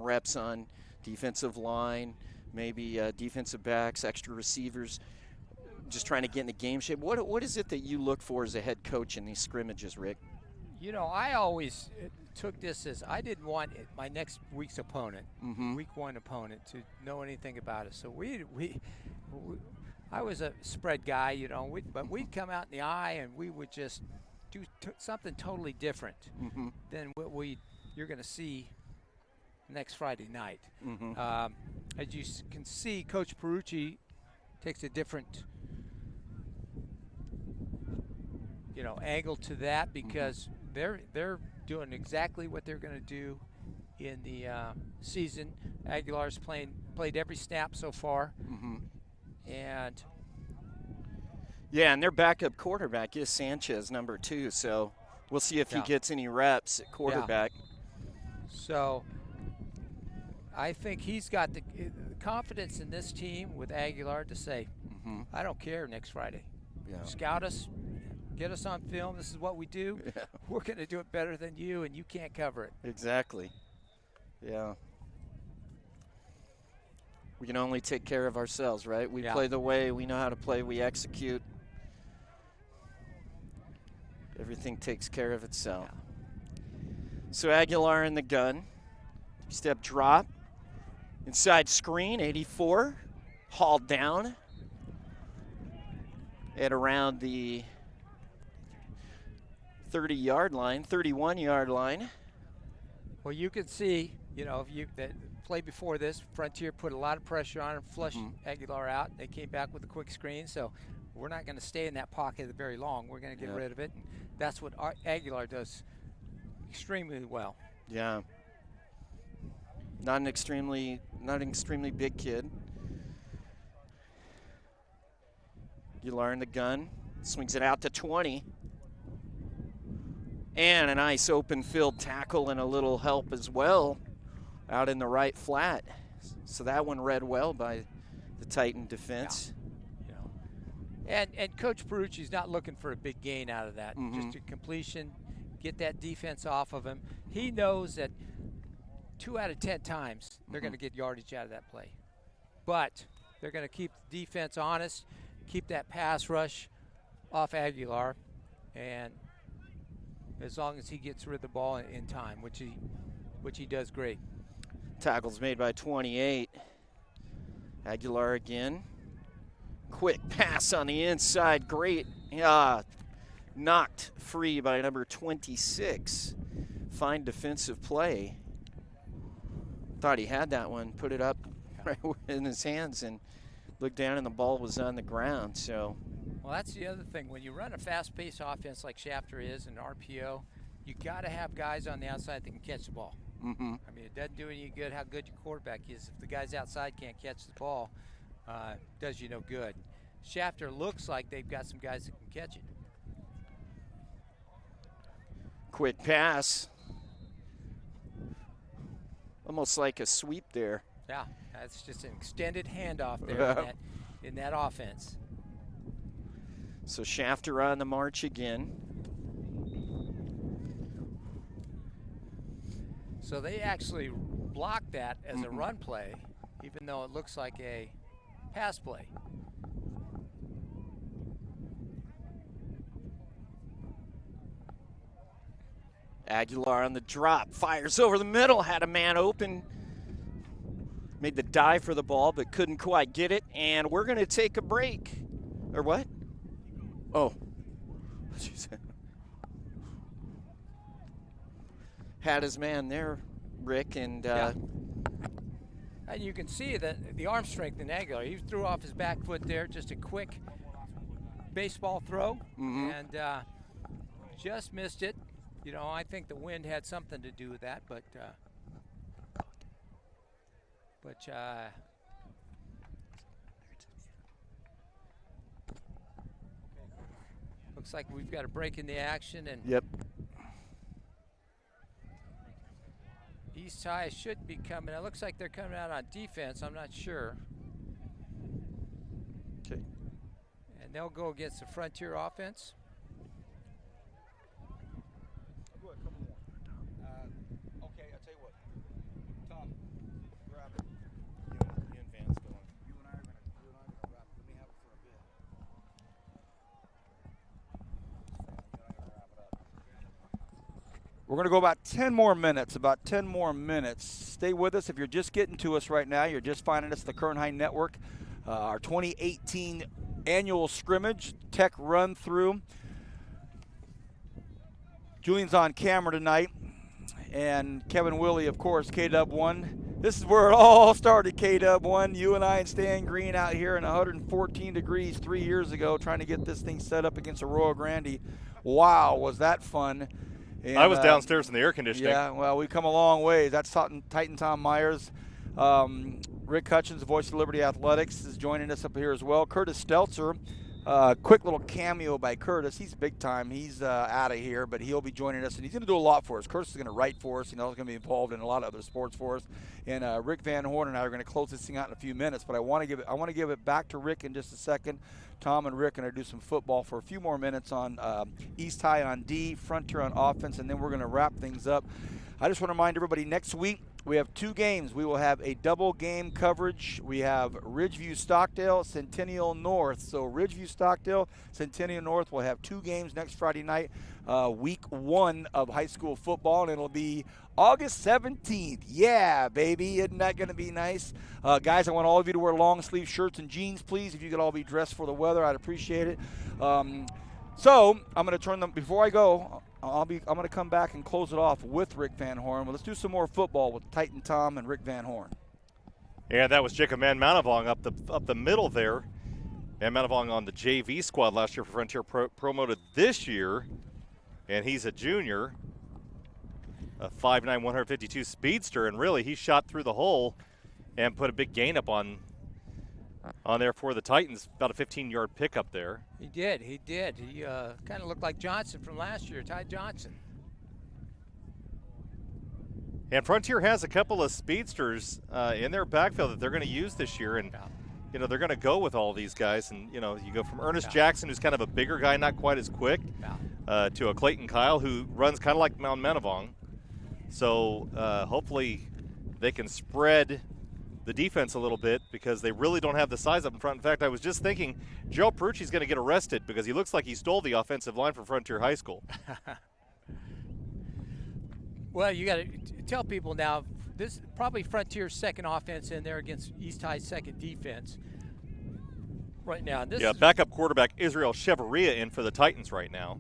reps on defensive line, maybe defensive backs, extra receivers, just trying to get in the game shape? What is it that you look for as a head coach in these scrimmages, Rick? I always took this as I didn't want my next week's opponent, week 1 opponent, to know anything about it. So I was a spread guy, but we'd come out in the eye and we would just do something totally different than what you're going to see next Friday night. As you can see, Coach Perucci takes a different angle to that because they're doing exactly what they're going to do in the season. Aguilar's played every snap so far, and their backup quarterback is Sanchez, number 2. So we'll see if he gets any reps at quarterback. So I think he's got the confidence in this team with Aguilar to say, I don't care next Friday. Scout us, get us on film. This is what we do. We're going to do it better than you, and you can't cover it. Exactly. Yeah. We can only take care of ourselves, right? We play the way we know how to play. We execute. Everything takes care of itself. So Aguilar in the gun. Step drop. Inside screen, 84. Hauled down at around the 30-yard line, 31-yard line. Well, you can see, that play before this, Frontier put a lot of pressure on him, flushed Aguilar out. They came back with a quick screen, so we're not going to stay in that pocket very long. We're going to get rid of it. And that's what Aguilar does extremely well. Yeah. Not an extremely big kid. Aguilar in the gun, swings it out to 20. And a nice open field tackle and a little help as well out in the right flat. So that one read well by the Titan defense. And Coach Perucci's not looking for a big gain out of that. Just a completion, get that defense off of him. He knows that 2 out of 10 times they're going to get yardage out of that play. But they're going to keep the defense honest, keep that pass rush off Aguilar, and as long as he gets rid of the ball in time, which he does great. Tackles made by 28. Aguilar again. Quick pass on the inside. Great knocked free by number 26. Fine defensive play. Thought he had that one, put it up right in his hands, and looked down and the ball was on the ground. So, well, that's the other thing. When you run a fast-paced offense like Shafter is and RPO, you got to have guys on the outside that can catch the ball. mm-hmm. I mean, it doesn't do any good how good your quarterback is. If the guys outside can't catch the ball, does you no good. Shafter looks like they've got some guys that can catch it. Quick pass. Almost like a sweep there. Yeah, that's just an extended handoff there in that offense. So Shafter on the march again. So they actually blocked that as a run play, even though it looks like a pass play. Aguilar on the drop, fires over the middle, had a man open. Made the dive for the ball, but couldn't quite get it. And we're going to take a break. Or what? Oh. Had his man there, Rick, and and you can see that the arm strength in Aguilar. He threw off his back foot there, just a quick baseball throw, and just missed it. You know, I think the wind had something to do with that, but looks like we've got a break in the action, and yep. East High should be coming. It looks like they're coming out on defense. I'm not sure. Okay. And they'll go against the Frontier offense. Okay, I'll tell you what. Tom, grab it. You and Vance go on. You and I are gonna wrap it. Let me have it for a bit. We're going to go about 10 more minutes. Stay with us. If you're just getting to us right now, you're just finding us, the Kern High Network, our 2018 annual Scrimmage Tech Run Through. Julian's on camera tonight, and Kevin Willie, of course, KW1. This is where it all started, KW1. You and I and Stan Green out here in 114 degrees 3 years ago trying to get this thing set up against Arroyo Grande. Wow, was that fun. And, I was downstairs in the air conditioning. Yeah, well, we've come a long way. That's Titan Tom Myers. Rick Hutchins, the voice of Liberty Athletics, is joining us up here as well. Curtis Stelzer, quick little cameo by Curtis. He's big time. He's out of here, but he'll be joining us, and he's going to do a lot for us. Curtis is going to write for us. You know, he's going to be involved in a lot of other sports for us. And Rick Van Horn and I are going to close this thing out in a few minutes, but I want to give it back to Rick in just a second. Tom and Rick are going to do some football for a few more minutes on East High on D, Frontier on offense, and then we're going to wrap things up. I just want to remind everybody, next week we have 2 games. We will have a double game coverage. We have Ridgeview Stockdale, Centennial North. So Ridgeview Stockdale, Centennial North will have 2 games next Friday night, week 1 of high school football, and it'll be August 17th. Yeah, baby. Isn't that going to be nice? Guys, I want all of you to wear long sleeve shirts and jeans, please. If you could all be dressed for the weather, I'd appreciate it. So I'm going to turn them, before I go, I'm going to come back and close it off with Rick Van Horn. Well, let's do some more football with Titan Tom and Rick Van Horn. And that was Jacob Manavong up the middle there. Manavong on the JV squad last year for Frontier, promoted this year, and he's a junior, a 5'9", 152 speedster, and really he shot through the hole and put a big gain up on there for the Titans, about a 15-yard pickup there. He did. He kind of looked like Johnson from last year, Ty Johnson. And Frontier has a couple of speedsters in their backfield that they're going to use this year, and you know they're going to go with all these guys. And you know, you go from Ernest Jackson, who's kind of a bigger guy, not quite as quick, to a Clayton Kyle, who runs kind of like Mount Manavong. So hopefully they can spread the defense a little bit, because they really don't have the size up in front. In fact, I was just thinking Joe Perucci's going to get arrested because he looks like he stole the offensive line from Frontier High School. Well, you got to tell people now, this is probably Frontier's second offense in there against East High's second defense right now. Backup quarterback Israel Chevarria in for the Titans right now.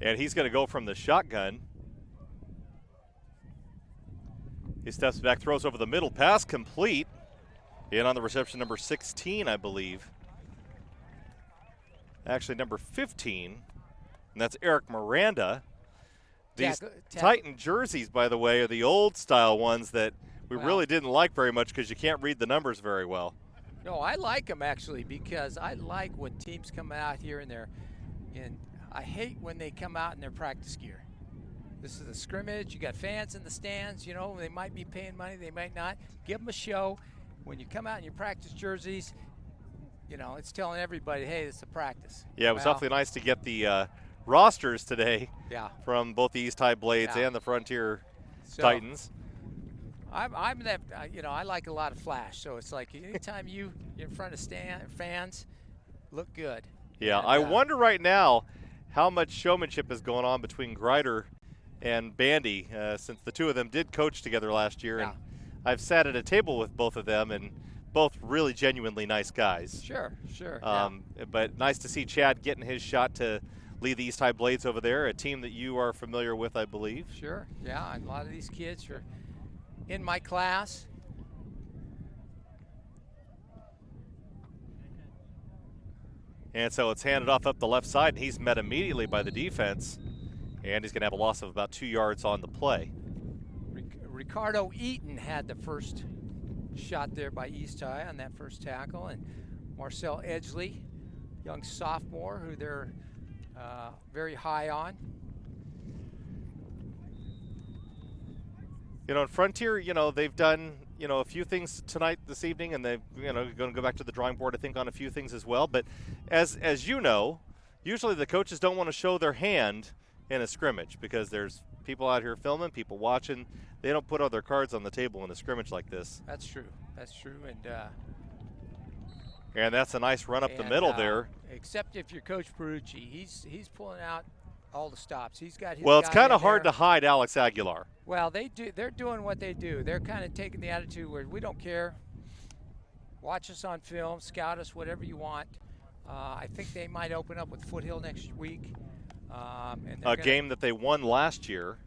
And he's going to go from the shotgun. He steps back, throws over the middle, pass complete. In on the reception, number 16, I believe. Actually, number 15, and that's Eric Miranda. These Titan jerseys, by the way, are the old style ones that we really didn't like very much because you can't read the numbers very well. No, I like them actually because I like when teams come out here and I hate when they come out in their practice gear. This is a scrimmage. You got fans in the stands. You know, they might be paying money, they might not. Give them a show. When you come out in your practice jerseys, you know, it's telling everybody, hey, it's a practice. Yeah, it was awfully nice to get the rosters today from both the East High Blades and the Frontier Titans. I'm that, you know, I like a lot of flash. So it's like anytime you're in front of fans, look good. Yeah, and, I wonder right now how much showmanship is going on between Grider and Bandy, since the two of them did coach together last year. And I've sat at a table with both of them, and both really genuinely nice guys. Sure. But nice to see Chad getting his shot to lead the East High Blades over there, a team that you are familiar with, I believe. Sure, yeah, and a lot of these kids are in my class. And so it's handed off up the left side, and he's met immediately by the defense, and he's going to have a loss of about 2 yards on the play. Ricardo Eaton had the first shot there by East High on that first tackle, and Marcel Edgley, young sophomore who they're very high on. You know, in Frontier, you know, they've done, you know, a few things tonight, this evening, and they're, you know, going to go back to the drawing board, I think, on a few things as well. But as you know, usually the coaches don't want to show their hand in a scrimmage because there's people out here filming, people watching. They don't put all their cards on the table in a scrimmage like this. That's true, and that's a nice run up the middle there. Except if you're Coach Perucci, he's pulling out all the stops. He's got his. Well, it's kind of hard to hide Alex Aguilar. Well, they're doing what they do. They're kind of taking the attitude where we don't care. Watch us on film, scout us, whatever you want. I think they might open up with Foothill next week. A game that they won last year.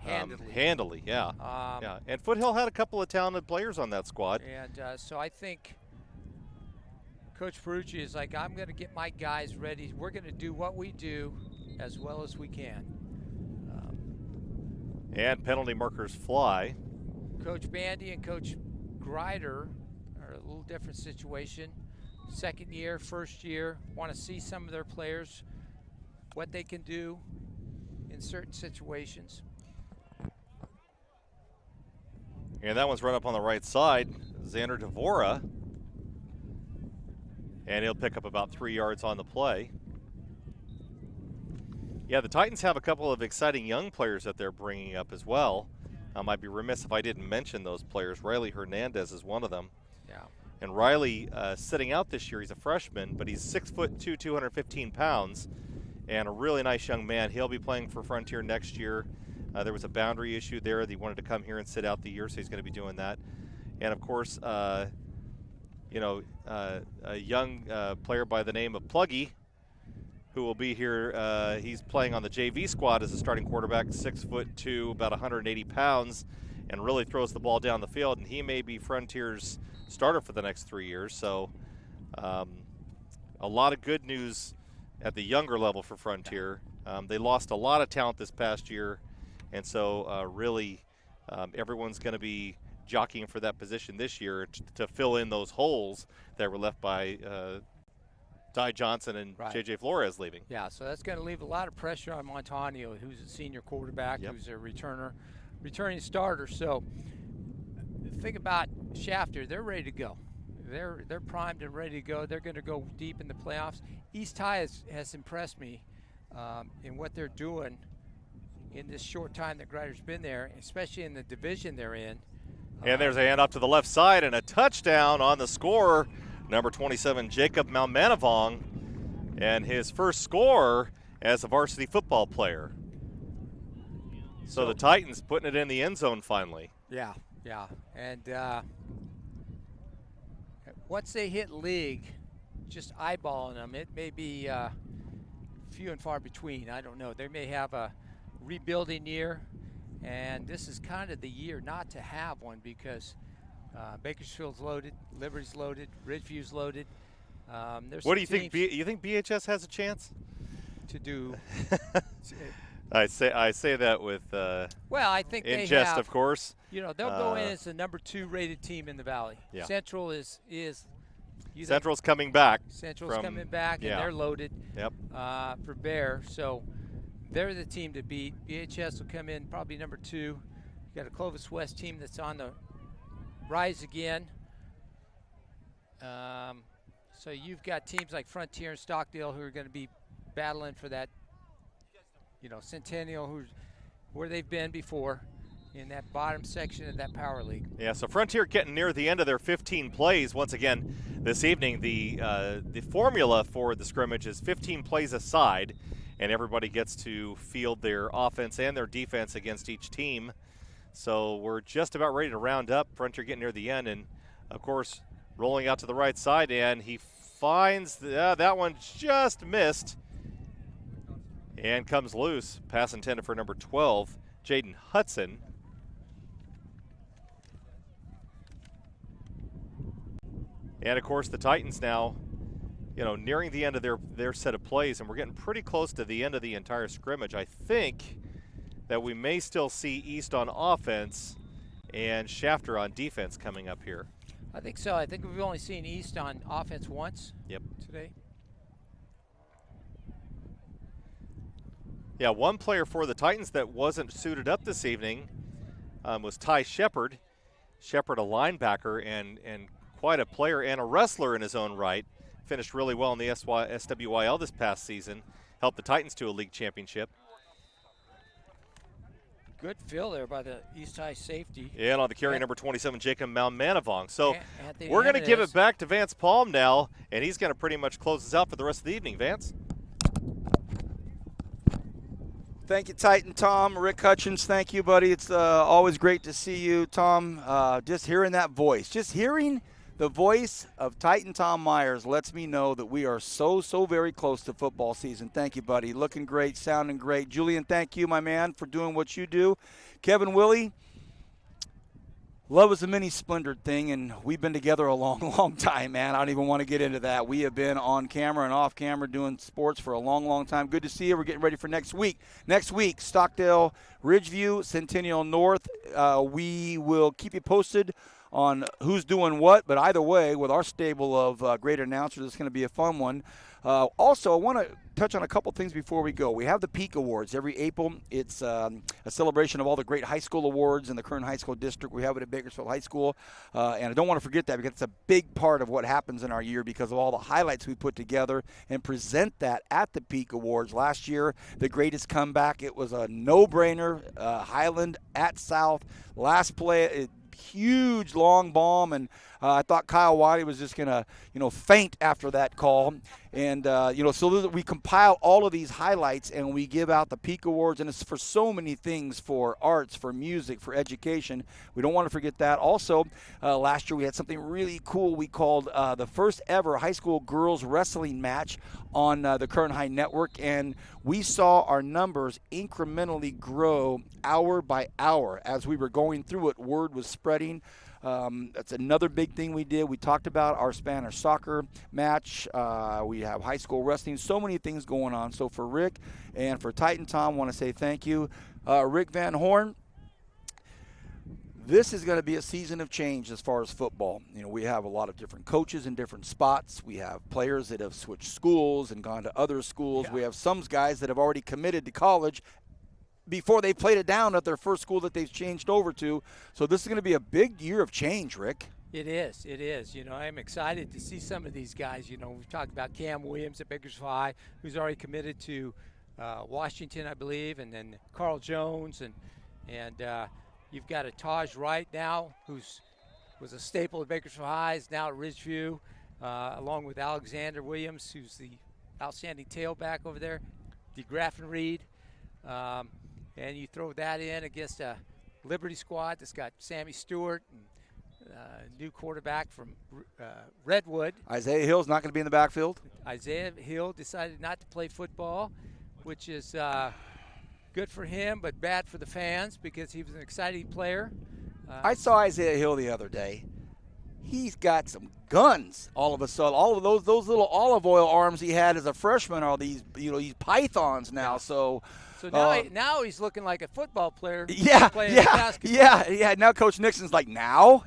Handily, yeah. And Foothill had a couple of talented players on that squad. And so I think Coach Perucci is like, I'm going to get my guys ready. We're going to do what we do as well as we can. And penalty markers fly. Coach Bandy and Coach Grider are a little different situation. Second year, first year, want to see some of their players, what they can do in certain situations. And that one's run up on the right side. Xander Devora. And he'll pick up about 3 yards on the play. Yeah, the Titans have a couple of exciting young players that they're bringing up as well. I'd be remiss if I didn't mention those players. Riley Hernandez is one of them. Yeah. And Riley, sitting out this year, he's a freshman, but he's 6'2", 215 pounds, and a really nice young man. He'll be playing for Frontier next year. There was a boundary issue there. They wanted to come here and sit out the year, so he's going to be doing that. And, of course, a young player by the name of Pluggy, who will be here. He's playing on the JV squad as a starting quarterback, 6'2", about 180 pounds, and really throws the ball down the field. And he may be Frontier's starter for the next 3 years. So a lot of good news at the younger level for Frontier. They lost a lot of talent this past year, and so really everyone's going to be jockeying for that position this year to fill in those holes that were left by Ty Johnson and J.J. Flores leaving. Yeah, so that's going to leave a lot of pressure on Montanio, who's a senior quarterback, who's a returning starter. So the thing about Shafter, they're ready to go. They're primed and ready to go. They're going to go deep in the playoffs. East High has impressed me in what they're doing in this short time that Grider's been there, especially in the division they're in. And there's a handoff to the left side and a touchdown on the score. Number 27, Jacob Malmanavong, and his first score as a varsity football player. So the Titans putting it in the end zone finally. Yeah. And once they hit league, just eyeballing them, it may be a few and far between. I don't know. They may have a rebuilding year, and this is kind of the year not to have one because Bakersfield's loaded, Liberty's loaded, Ridgeview's loaded. What do you think? You think BHS has a chance to do? I say that with well, I think in they jest, have, of course. You know, they'll go in as the number 2 rated team in the Valley. Yeah. Central is Central's coming back. Central's coming back, and they're loaded. Yep. For Bear, so they're the team to beat. BHS will come in probably number 2. You got a Clovis West team that's on the rise again. So you've got teams like Frontier and Stockdale who are going to be battling for that, you know, Centennial, where they've been before in that bottom section of that Power League. Yeah, so Frontier getting near the end of their 15 plays once again this evening. The formula for the scrimmage is 15 plays aside, and everybody gets to field their offense and their defense against each team. So we're just about ready to round up. Frontier getting near the end, and of course rolling out to the right side, and he finds that one just missed and comes loose. Pass intended for number 12, Jaden Hudson. And of course the Titans now, you know, nearing the end of their set of plays, and we're getting pretty close to the end of the entire scrimmage. I think that we may still see East on offense and Shafter on defense coming up here. I think so. I think we've only seen East on offense once today. Yeah, one player for the Titans that wasn't suited up this evening was Ty Shepard. Shepard, a linebacker and quite a player and a wrestler in his own right. Finished really well in the SWYL this past season. Helped the Titans to a league championship. Good fill there by the East High safety. And on the carry, number 27, Jacob Malmanavong. So we're going to give it back to Vance Palm now, and he's going to pretty much close us out for the rest of the evening. Vance? Thank you, Titan Tom. Rick Hutchins, thank you, buddy. It's always great to see you, Tom. Just hearing that voice, just hearing the voice of Titan Tom Myers lets me know that we are so very close to football season. Thank you, buddy. Looking great, sounding great. Julian, thank you, my man, for doing what you do. Kevin Willie, love is a mini splendored thing, and we've been together a long time, man. I don't even want to get into that. We have been on camera and off camera doing sports for a long time. Good to see you. We're getting ready for next week. Next week, Stockdale, Ridgeview, Centennial North. We will keep you posted on who's doing what, but either way, with our stable of great announcers, it's going to be a fun one. Also, I want to touch on a couple things before we go. We have the Peak Awards every April. It's a celebration of all the great high school awards in the current high school district. We have it at Bakersfield High School, and I don't want to forget that because it's a big part of what happens in our year because of all the highlights we put together and present that at the Peak Awards. Last year, the greatest comeback, it was a no-brainer, Highland at South. Last play, huge long bomb, and I thought Kyle Wiley was just going to, faint after that call. And, so we compile all of these highlights and we give out the Peak Awards, and it's for so many things, for arts, for music, for education. We don't want to forget that. Also, last year we had something really cool we called the first ever high school girls wrestling match on the Kern High Network, and we saw our numbers incrementally grow hour by hour as we were going through it. Word was spreading. That's another big thing we did. We talked about our Spanish soccer match. We have high school wrestling. So many things going on. So for Rick and for Titan Tom, I want to say thank you. Rick Van Horn, this is going to be a season of change as far as football. We have a lot of different coaches in different spots. We have players that have switched schools and gone to other schools. Yeah. We have some guys that have already committed to college before they played it down at their first school that they've changed over to. So this is going to be a big year of change, Rick. It is. I'm excited to see some of these guys. We've talked about Cam Williams at Bakersfield High, who's already committed to Washington, I believe, and then Carl Jones, and you've got a Taj Wright now, was a staple at Bakersfield High, is now at Ridgeview, along with Alexander Williams, who's the outstanding tailback over there, DeGraffin Reed. And you throw that in against a Liberty squad that's got Sammy Stewart, and new quarterback from Redwood. Isaiah Hill's not going to be in the backfield. Isaiah Hill decided not to play football. which is good for him, but bad for the fans because he was an exciting player. I saw Isaiah Hill the other day. He's got some guns all of a sudden. All of those little olive oil arms he had as a freshman are these these pythons now. So now he's looking like a football player. Playing basketball. Yeah. Now Coach Nixon's like, now.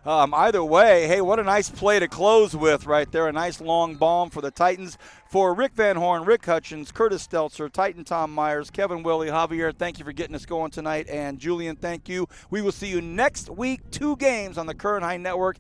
Either way, hey, what a nice play to close with right there. A nice long bomb for the Titans. For Rick Van Horn, Rick Hutchins, Curtis Stelzer, Titan Tom Myers, Kevin Willie, Javier, thank you for getting us going tonight. And Julian, thank you. We will see you next week. 2 games on the Current High Network.